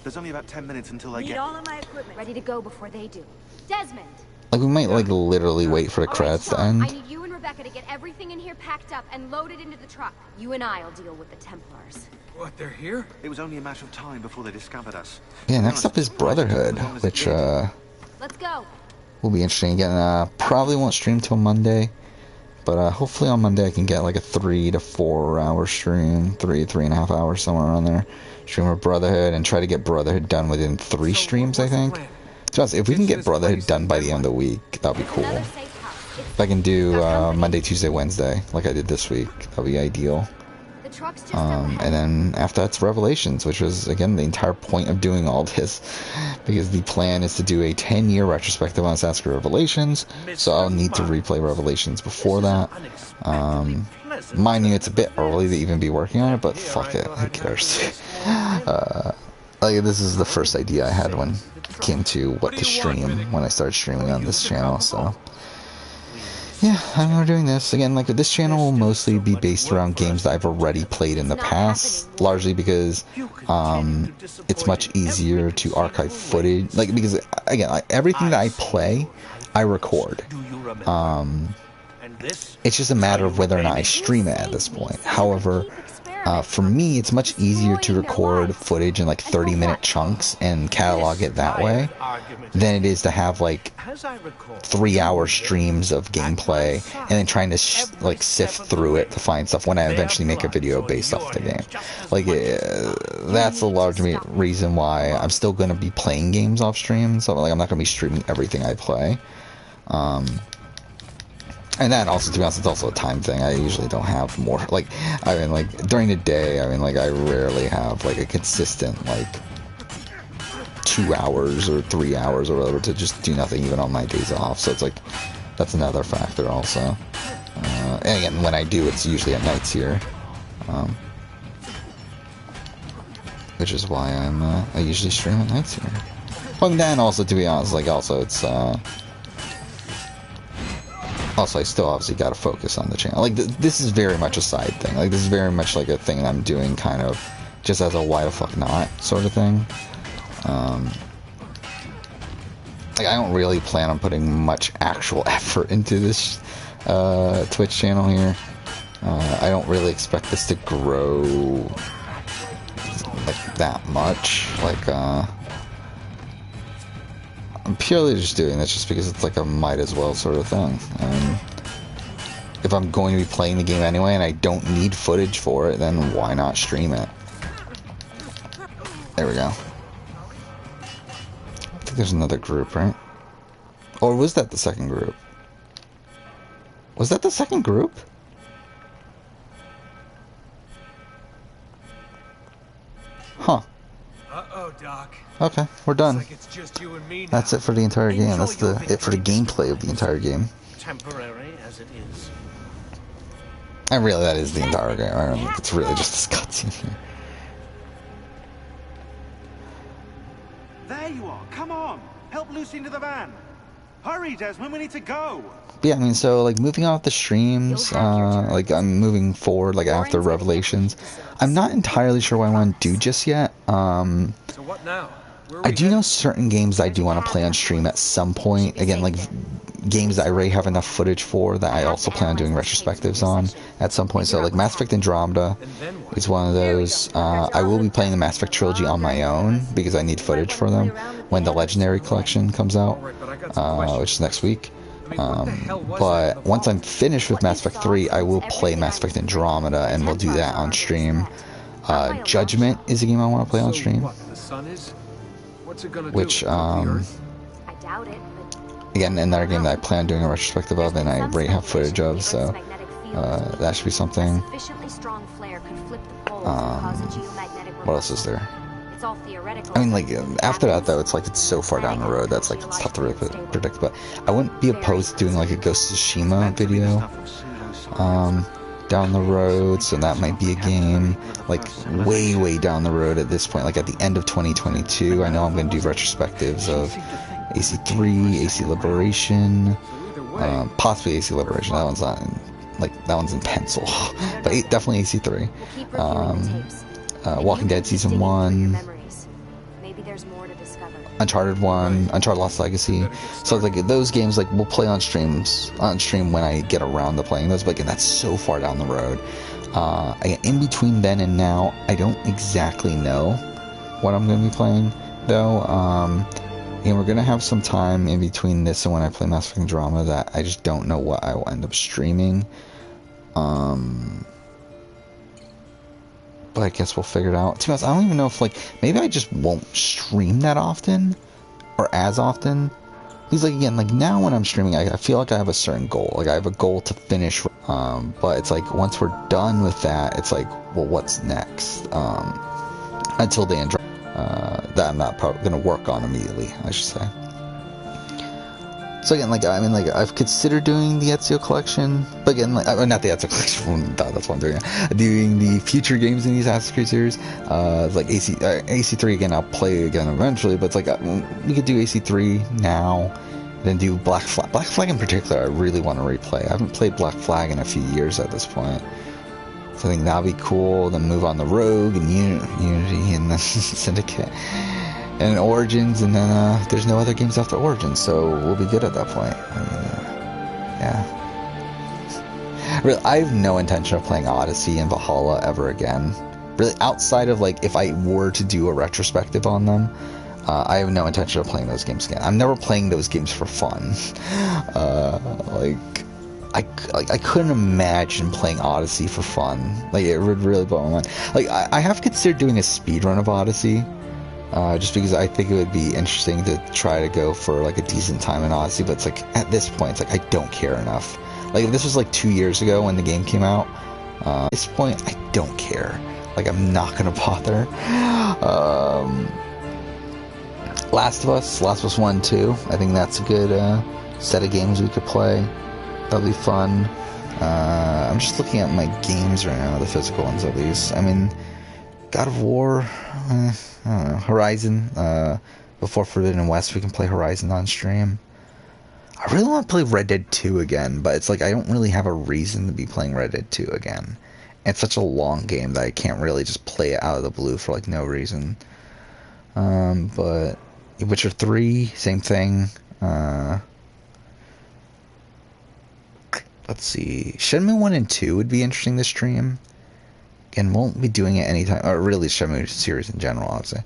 There's only about 10 minutes until I Need all of my equipment ready to go before they do. Desmond! Like, we might, like, literally wait for the credits to end. I need you and Rebecca to get everything in here packed up and loaded into the truck. You and I'll deal with the Templars. What, they're here? It was only a matter of time before they discovered us. Yeah, next up is Brotherhood, which, Let's go. will be interesting. Again, probably won't stream till Monday, but, hopefully on Monday I can get, like, a 3 to 4 hour stream, 3.5 hours, somewhere around there. Stream of Brotherhood, and try to get Brotherhood done within 3 streams, I think. Just if we can get Brotherhood done by the end of the week, that'd be cool. If I can do Monday, Tuesday, Wednesday, like I did this week, that'd be ideal. And then after that's Revelations, which was, again, the entire point of doing all this, because the plan is to do a 10-year retrospective on Assassin's Creed Revelations, so I'll need to replay Revelations before that. Mind you, it's a bit early to even be working on it, but fuck it, who cares? Like, this is the first idea I had when it came to what to stream, when I started streaming on this channel, so... Yeah, I mean, we're doing this. Again, like, this channel will mostly be based around games that I've already played in the past, largely because, it's much easier to archive footage. Like, because, again, everything that I play, I record. It's just a matter of whether or not I stream it at this point. However, for me, it's much easier to record footage in like 30-minute chunks and catalog it that way than it is to have like 3-hour streams of gameplay and then trying to like sift through it to find stuff when I eventually make a video based off the game. Like, that's a large reason why I'm still going to be playing games off stream. So like, I'm not going to be streaming everything I play. And that also, to be honest, it's also a time thing. I usually don't have more, like, I mean, like, during the day, I mean, like, I rarely have, like, a consistent, like, 2 hours or 3 hours or whatever to just do nothing even on my days off. So it's like, that's another factor also. And again, when I do, it's usually at nights here. Which is why I usually stream at nights here. Well, and then also, to be honest, like, also, it's, also, I still obviously got to focus on the channel. Like, this is very much a side thing. Like, this is very much like a thing that I'm doing kind of just as a why the fuck not sort of thing. Like, I don't really plan on putting much actual effort into this Twitch channel here. I don't really expect this to grow like that much. Like, I'm purely just doing this just because it's like a might as well sort of thing. If I'm going to be playing the game anyway and I don't need footage for it, then why not stream it? There we go. I think there's another group, right? Or was that the second group? Was that the second group? Huh. Uh-oh, Doc. Okay, we're done. Looks like it's just you and me now. That's it for the entire game. That's it for the gameplay of the entire game. Temporary as it is. And really, that is the entire game. I don't think it's really just this cutscene here. There you are. Come on. Help Lucy into the van. Hurry, Desmond. We need to go. But yeah, I mean, so, like, moving off the streams, like, I'm moving forward, like, after Revelations. I'm not entirely sure what I want to do just yet. So what now? I do know certain games I do want to play on stream at some point. Again, like, games that I already have enough footage for that I also plan on doing retrospectives on at some point. So, like, Mass Effect Andromeda is one of those. I will be playing the Mass Effect trilogy on my own because I need footage for them when the Legendary Collection comes out, which is next week. But once I'm finished with Mass Effect 3, I will play Mass Effect Andromeda, and we'll do that on stream. Judgment is a game I want to play on stream, which, again, another game that I plan on doing a retrospective of, and I already have footage of, so That should be something. Sufficiently strong flare could flip the poles and cause a geomagnetic What else is there? It's all theoretical. I mean, like, after that, though, it's like it's so far down the road that's like it's tough to really predict. But I wouldn't be opposed to doing like a Ghost of Tsushima video down the road. So that might be a game like way down the road at this point, like at the end of 2022. I know I'm going to do retrospectives of AC3, AC Liberation, possibly AC Liberation. That one's not in, like, that one's in pencil, but definitely AC3. Walking Dead Season 1, Uncharted 1, Uncharted Lost Legacy. So like those games, like, we'll play on stream when I get around to playing those, but again, that's so far down the road. Again, in between then and now, I don't exactly know what I'm going to be playing, though. And we're going to have some time in between this and when I play Mass Effect Andromeda that I just don't know what I will end up streaming. But I guess we'll figure it out. To be honest, I don't even know if, like, maybe I just won't stream that often, or as often. Because, like, again, like, now when I'm streaming, I feel like I have a certain goal. Like, I have a goal to finish, but it's like, once we're done with that, it's like, well, what's next? Until the Andromeda, that I'm not probably going to work on immediately, I should say. So again, like, I mean, like, I've considered doing the Ezio collection, but again, like, not the Ezio collection, that's what I'm doing. Doing the future games in the Assassin's Creed series, like AC3 again, I'll play again eventually, but it's like, we could do AC3 now, then do Black Flag. Black Flag in particular, I really want to replay. I haven't played Black Flag in a few years at this point. So I think that'll be cool, then move on to Rogue and Unity and then Syndicate. And Origins, and then there's no other games after Origins, so we'll be good at that point. I mean, yeah. Really, I have no intention of playing Odyssey and Valhalla ever again. Really, outside of, like, if I were to do a retrospective on them, I have no intention of playing those games again. I'm never playing those games for fun. I couldn't imagine playing Odyssey for fun. Like, it would really blow my mind. Like, I have considered doing a speedrun of Odyssey. Just because I think it would be interesting to try to go for, like, a decent time in Odyssey, but it's like, at this point, it's like, I don't care enough. Like, if this was like 2 years ago when the game came out, at this point, I don't care. Like, I'm not gonna bother. Last of Us 1 and 2, I think that's a good set of games we could play. That'll be fun. I'm just looking at my games right now, the physical ones at least. I mean, God of War, I don't know, Horizon, before Forbidden West, we can play Horizon on stream. I really want to play Red Dead 2 again, but it's like, I don't really have a reason to be playing Red Dead 2 again. It's such a long game that I can't really just play it out of the blue for, like, no reason. But Witcher 3, same thing. Let's see, Shenmue 1 and 2 would be interesting to stream. Again, won't be doing it anytime, or really Shenmue series in general, obviously,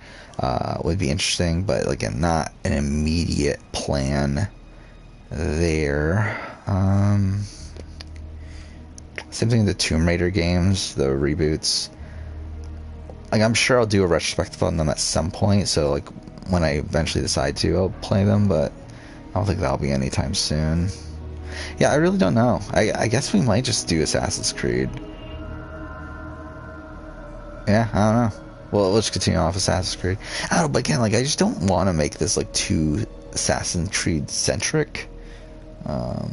would be interesting, but again, not an immediate plan there. Same thing with the Tomb Raider games, the reboots. Like, I'm sure I'll do a retrospective on them at some point, so, like, when I eventually decide to, I'll play them, but I don't think that'll be anytime soon. Yeah, I really don't know. I guess we might just do Assassin's Creed. Yeah, I don't know. Well, let's continue off Assassin's Creed. I don't know, but again, like, I just don't want to make this, like, too Assassin's Creed centric. But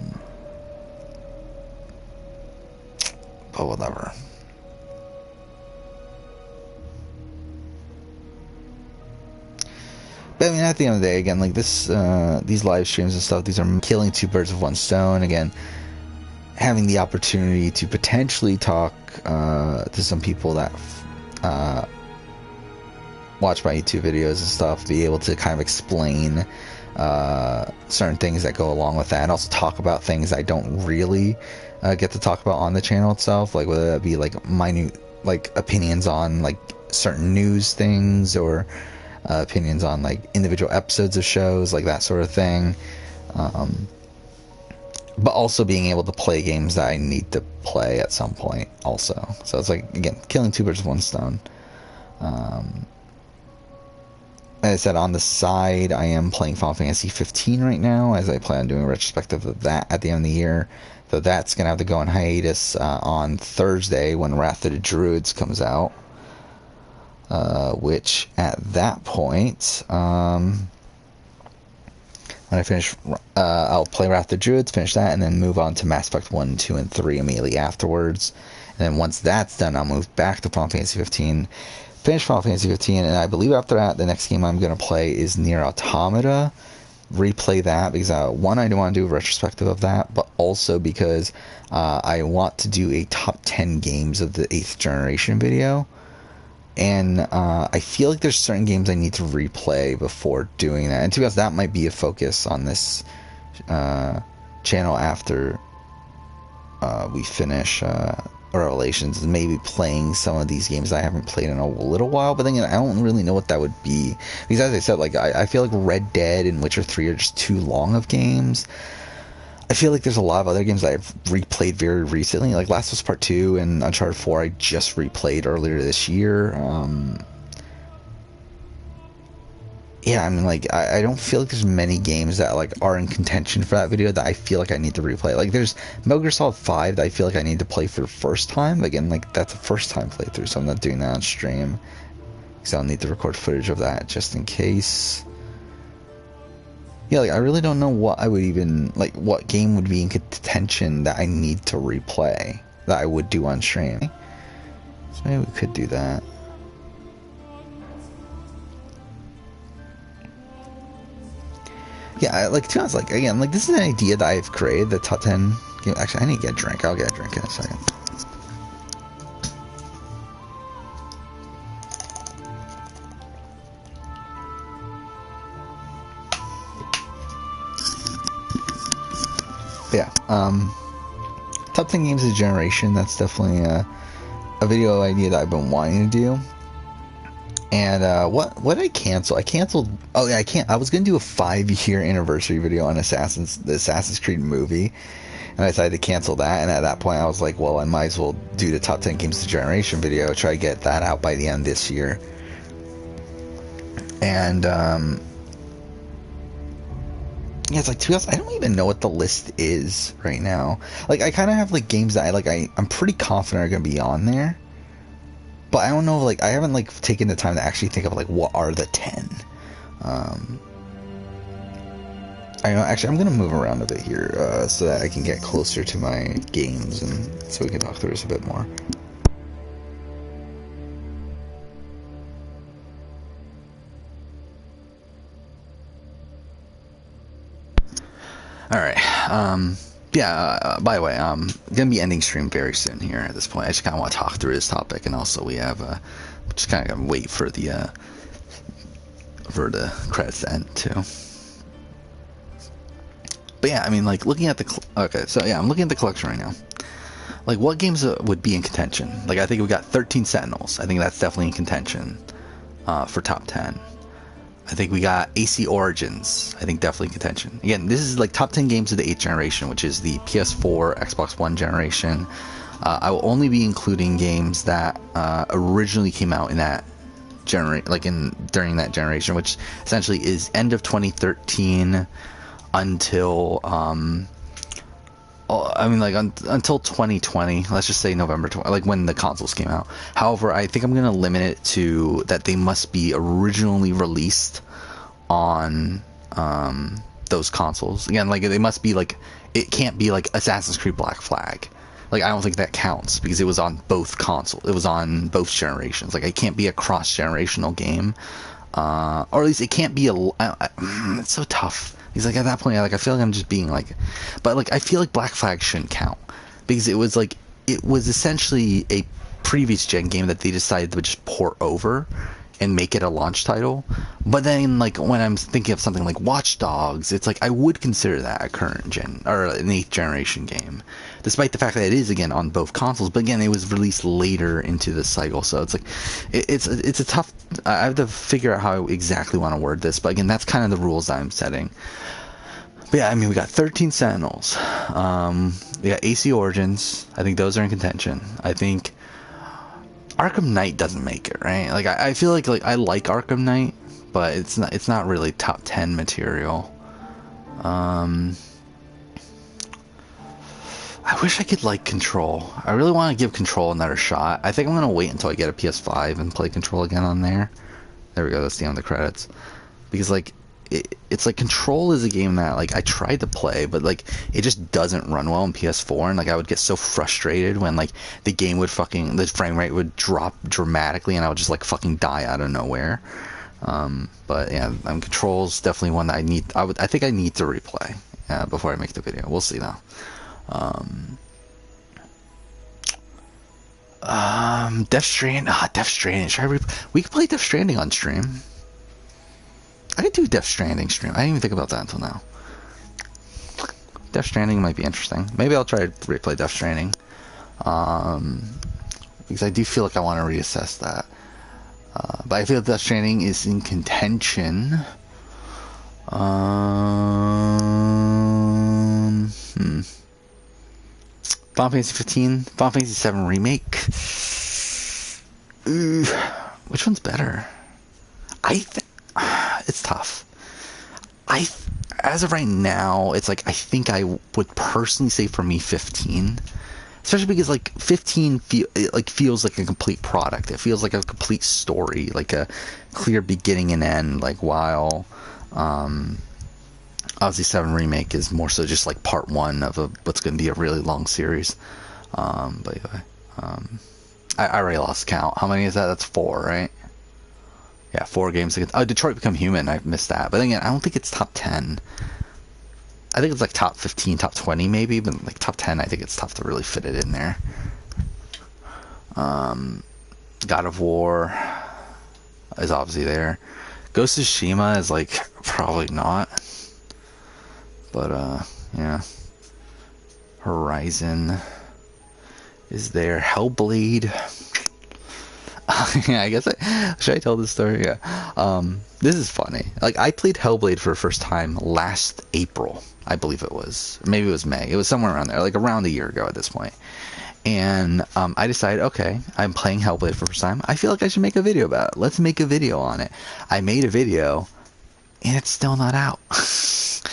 whatever. But I mean, at the end of the day, again, like, this, these live streams and stuff, these are killing two birds with one stone. Again, having the opportunity to potentially talk to some people that watch my YouTube videos and stuff, be able to kind of explain certain things that go along with that, and also talk about things I don't really get to talk about on the channel itself, like whether that be like minute, like, opinions on, like, certain news things, or opinions on, like, individual episodes of shows, like that sort of thing. But also being able to play games that I need to play at some point also. So it's like, again, killing two birds with one stone. as I said, on the side, I am playing Final Fantasy 15 right now, as I plan on doing a retrospective of that at the end of the year. So that's going to have to go on hiatus on Thursday when Wrath of the Druids comes out. Which, at that point, when I finish, I'll play Wrath of the Druids, finish that, and then move on to Mass Effect 1, 2, and 3 immediately afterwards. And then once that's done, I'll move back to Final Fantasy 15, finish Final Fantasy 15, and I believe after that, the next game I'm going to play is Nier Automata. Replay that, because one, I do want to do a retrospective of that, but also because I want to do a top 10 games of the 8th generation video. And I feel like there's certain games I need to replay before doing that. And to be honest, that might be a focus on this channel after we finish Revelations, is maybe playing some of these games I haven't played in a little while. But then again, I don't really know what that would be, because as I said, like I feel like Red Dead and Witcher 3 are just too long of games. I feel like there's a lot of other games that I've replayed very recently, like Last of Us Part 2 and Uncharted 4 I just replayed earlier this year. Yeah, I mean, like, I don't feel like there's many games that, like, are in contention for that video that I feel like I need to replay. Like, there's Metal Gear Solid 5 that I feel like I need to play for the first time. Again, like, that's a first-time playthrough, so I'm not doing that on stream, because I'll need to record footage of that just in case. Yeah, like, I really don't know what I would even, like, what game would be in contention that I need to replay, that I would do on stream. So maybe we could do that. Yeah, like, to be honest, like, again, like, this is an idea that I've created, the top 10 game. Actually, I need to get a drink. I'll get a drink in a second. Yeah, top 10 games of the generation, that's definitely a video idea that I've been wanting to do. And what did I cancel? I canceled. Oh yeah, I was gonna do a 5-year anniversary video on the Assassin's Creed movie, and I decided to cancel that. And at that point, I was like, well, I might as well do the top 10 games of the generation video. Try to get that out by the end of this year. And yeah, it's like, to be honest, I don't even know what the list is right now. Like, I kind of have like games that I'm pretty confident are gonna be on there. But I don't know, like, I haven't, like, taken the time to actually think of, like, what are the 10. I know, actually, I'm going to move around a bit here so that I can get closer to my games, and so we can talk through this a bit more. Alright, yeah, by the way, gonna be ending stream very soon here at this point. I just kind of want to talk through this topic, and also we have, just kind of wait for the credits to end, too. But yeah, I mean, like, looking at the, okay, so yeah, I'm looking at the collection right now. Like, what games would be in contention? Like, I think we got 13 Sentinels. I think that's definitely in contention, for top 10. I think we got AC Origins. I think definitely in contention. Again, this is like top 10 games of the 8th generation, which is the PS4, Xbox One generation. I will only be including games that originally came out in that during that generation, which essentially is end of 2013 until until 2020. Let's just say November 20, like when the consoles came out. However, I think I'm going to limit it to that they must be originally released on those consoles. Again, like, they must be like, it can't be like Assassin's Creed Black Flag. Like, I don't think that counts because it was on both consoles. It was on both generations. Like, it can't be a cross-generational game, or at least it can't be it's so tough. He's like, at that point, like, I feel like I'm just being like, but like, I feel like Black Flag shouldn't count because it was essentially a previous gen game that they decided to just port over and make it a launch title. But then, like, when I'm thinking of something like Watch Dogs, it's like I would consider that a current gen or an 8th generation game, despite the fact that it is again on both consoles. But again, it was released later into the cycle, so it's like it's a tough. I have to figure out how I exactly want to word this, but again, that's kind of the rules I'm setting. But yeah, I mean, we got 13 Sentinels. We got AC Origins. I think those are in contention. I think Arkham Knight doesn't make it, right? Like, I feel like I like Arkham Knight, but it's not really top 10 material. I wish I could like Control. I really want to give Control another shot. I think I'm gonna wait until I get a PS5 and play Control again on there. There we go. That's the end of the credits. Because like it's like Control is a game that like I tried to play, but like it just doesn't run well on PS4, and like I would get so frustrated when like the game would the frame rate would drop dramatically, and I would just like fucking die out of nowhere. But yeah, Control's definitely one that I think I need to replay before I make the video. We'll see though. Death Stranding. We could play Death Stranding on stream. I could do Death Stranding stream. I didn't even think about that until now. Death Stranding might be interesting. Maybe I'll try to replay Death Stranding. Because I do feel like I want to reassess that. But I feel Death Stranding is in contention. Final Fantasy 15, Final Fantasy 7 Remake. Ooh, which one's better? It's tough. As of right now, it's like I think I would personally say for me 15, especially because like 15 feels like a complete product. It feels like a complete story, like a clear beginning and end. Like while obviously 7 Remake is more so just like part 1 of what's going to be a really long series. But anyway, I already lost count. How many is that? That's 4, right? Yeah, 4 games against... Oh, Detroit Become Human. I missed that. But again, I don't think it's top 10. I think it's like top 15, top 20 maybe. But like top 10, I think it's tough to really fit it in there. God of War is obviously there. Ghost of Tsushima is like probably not. But yeah. Horizon is there. Hellblade. Yeah, I guess should I tell this story? Yeah. This is funny. Like I played Hellblade for the first time last April, I believe it was. Maybe it was May. It was somewhere around there, like around a year ago at this point. And I decided, okay, I'm playing Hellblade for the first time. I feel like I should make a video about it. Let's make a video on it. I made a video, and it's still not out.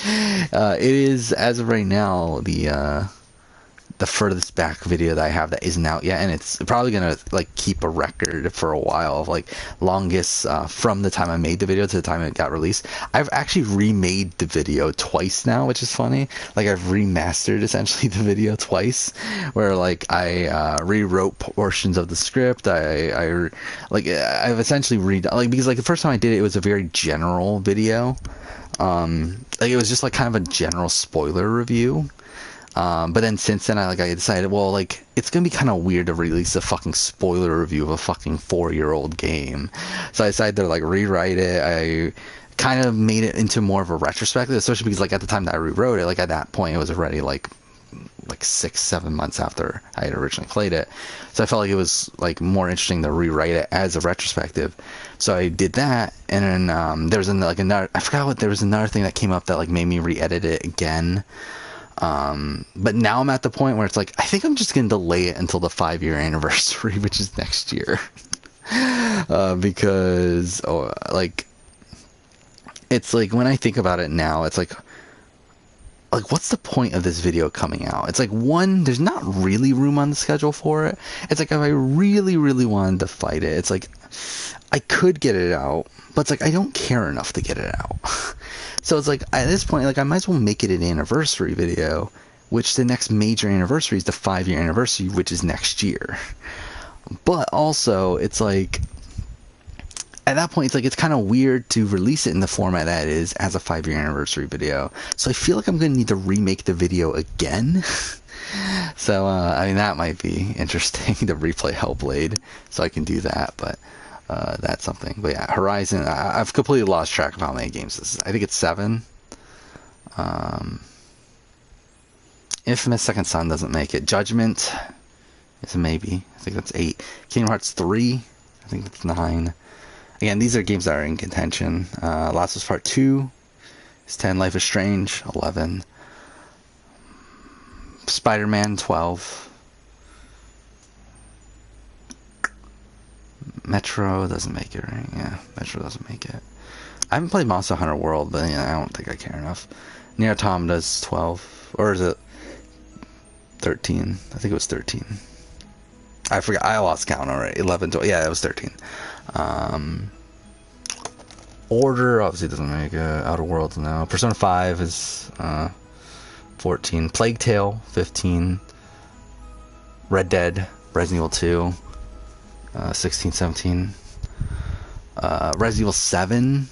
It is, as of right now, the furthest back video that I have that isn't out yet, and it's probably gonna like keep a record for a while of like longest from the time I made the video to the time it got released. I've actually remade the video twice now, which is funny. Like I've remastered essentially the video twice, where like I rewrote portions of the script. I've essentially redone, like, because like the first time I did it, it was a very general video. Like it was just like kind of a general spoiler review. But then since then I decided, well, like it's gonna be kind of weird to release a fucking spoiler review of a fucking 4-year-old game, so I decided to like rewrite it. I kind of made it into more of a retrospective, especially because like at the time that I rewrote it, like at that point it was already like 6-7 months after I had originally played it, so I felt like it was like more interesting to rewrite it as a retrospective. So I did that, and then there was there was another thing that came up that like made me re-edit it again. But now I'm at the point where it's like I think I'm just gonna delay it until the 5-year anniversary, which is next year. Because like it's like when I think about it now, it's like what's the point of this video coming out? It's like, one, there's not really room on the schedule for it. It's like if I really wanted to fight it, it's like I could get it out, but it's like I don't care enough to get it out. So it's like at this point, like I might as well make it an anniversary video, which the next major anniversary is the 5-year anniversary, which is next year. But also, it's like at that point, it's like it's kind of weird to release it in the format that it is as a 5-year anniversary video. So I feel like I'm going to need to remake the video again. So I mean that might be interesting to replay Hellblade, so I can do that. But that's something. But yeah, Horizon, I've completely lost track of how many games this is. I think it's 7. Infamous Second Son doesn't make it. Judgment is a maybe. I think that's 8. Kingdom Hearts 3, I think that's 9. Again, these are games that are in contention. Last of Us Part 2 is 10. Life is Strange, 11. Spider-Man, 12. Metro doesn't make it, right? Yeah, Metro doesn't make it. I haven't played Monster Hunter World, but I don't think I care enough. Nier Automata's 12, or is it 13? I think it was 13. I forgot. I lost count already. 11, 12. Yeah, it was 13. Order obviously doesn't make Outer Worlds now. Persona 5 is 14. Plague Tale 15. Red Dead, Resident Evil 2 16, 17. Resident Evil 7.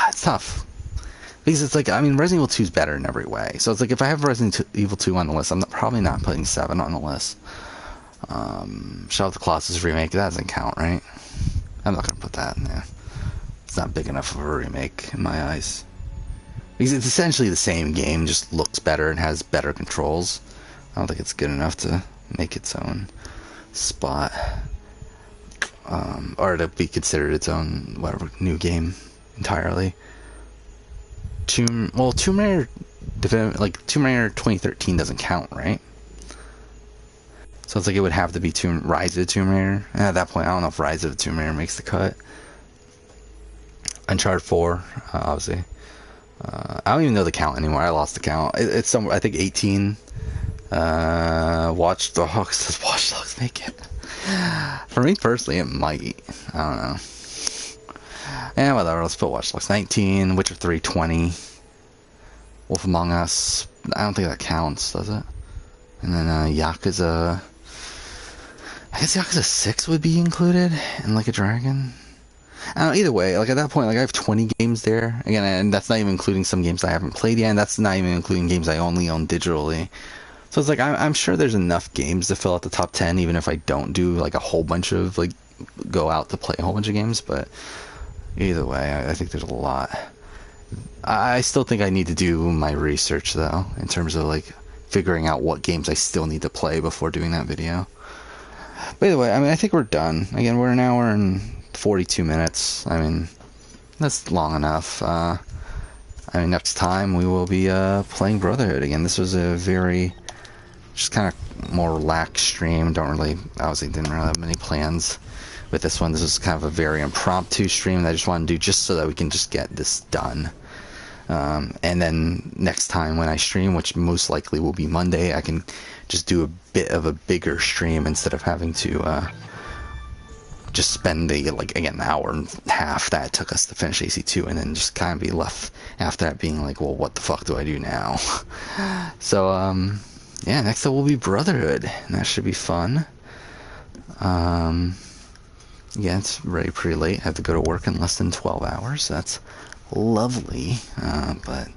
It's tough. Because it's like, I mean, Resident Evil 2 is better in every way. So it's like, if I have Resident Evil 2 on the list, I'm probably not putting 7 on the list. Shadow of the Colossus remake, that doesn't count, right? I'm not going to put that in there. It's not big enough of a remake in my eyes. Because it's essentially the same game, just looks better and has better controls. I don't think it's good enough to make its own spot. Or to be considered its own, whatever, new game entirely. Tomb Raider 2013 doesn't count, right? So it's like it would have to be Rise of the Tomb Raider. And at that point, I don't know if Rise of the Tomb Raider makes the cut. Uncharted 4, obviously. I don't even know the count anymore. I lost the count. It's somewhere, I think 18. Watch Dogs. Does Watch Dogs make it? For me personally, it might. I don't know. And whatever, let's put Watch Dogs. 19, Witcher 3, 20. Wolf Among Us, I don't think that counts, does it? And then Yakuza, I guess Yakuza 6 would be included in Like a Dragon. I don't know, either way, like at that point, like I have 20 games there. Again, and that's not even including some games I haven't played yet, and that's not even including games I only own digitally. So it's like, I'm sure there's enough games to fill out the top 10, even if I don't do like a whole bunch of, like, go out to play a whole bunch of games, but either way, I think there's a lot. I still think I need to do my research, though, in terms of, like, figuring out what games I still need to play before doing that video. But either way, I mean, I think we're done. Again, we're an hour and 42 minutes. I mean, that's long enough. I mean, next time we will be playing Brotherhood again. This was a very, just kind of more relaxed stream. Obviously didn't really have many plans with this one. This was kind of a very impromptu stream that I just want to do just so that we can just get this done. And then next time when I stream, which most likely will be Monday, I can just do a bit of a bigger stream instead of having to just spend the, like, again, an hour and a half that it took us to finish AC2, and then just kind of be left after that being like, well, what the fuck do I do now? So, yeah, next up will be Brotherhood, and that should be fun. Yeah, it's already pretty late. I have to go to work in less than 12 hours. That's lovely. But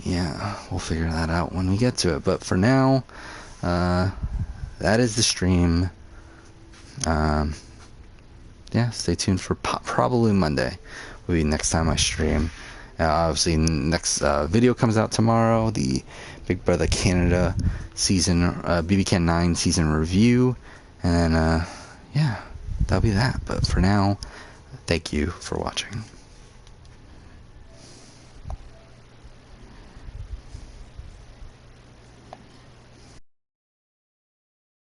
yeah, we'll figure that out when we get to it. But for now, that is the stream. Yeah, stay tuned for probably Monday will be next time I stream. Obviously, next video comes out tomorrow. The Big Brother Canada season, BBCan 9 season review. And yeah, that'll be that. But for now, thank you for watching.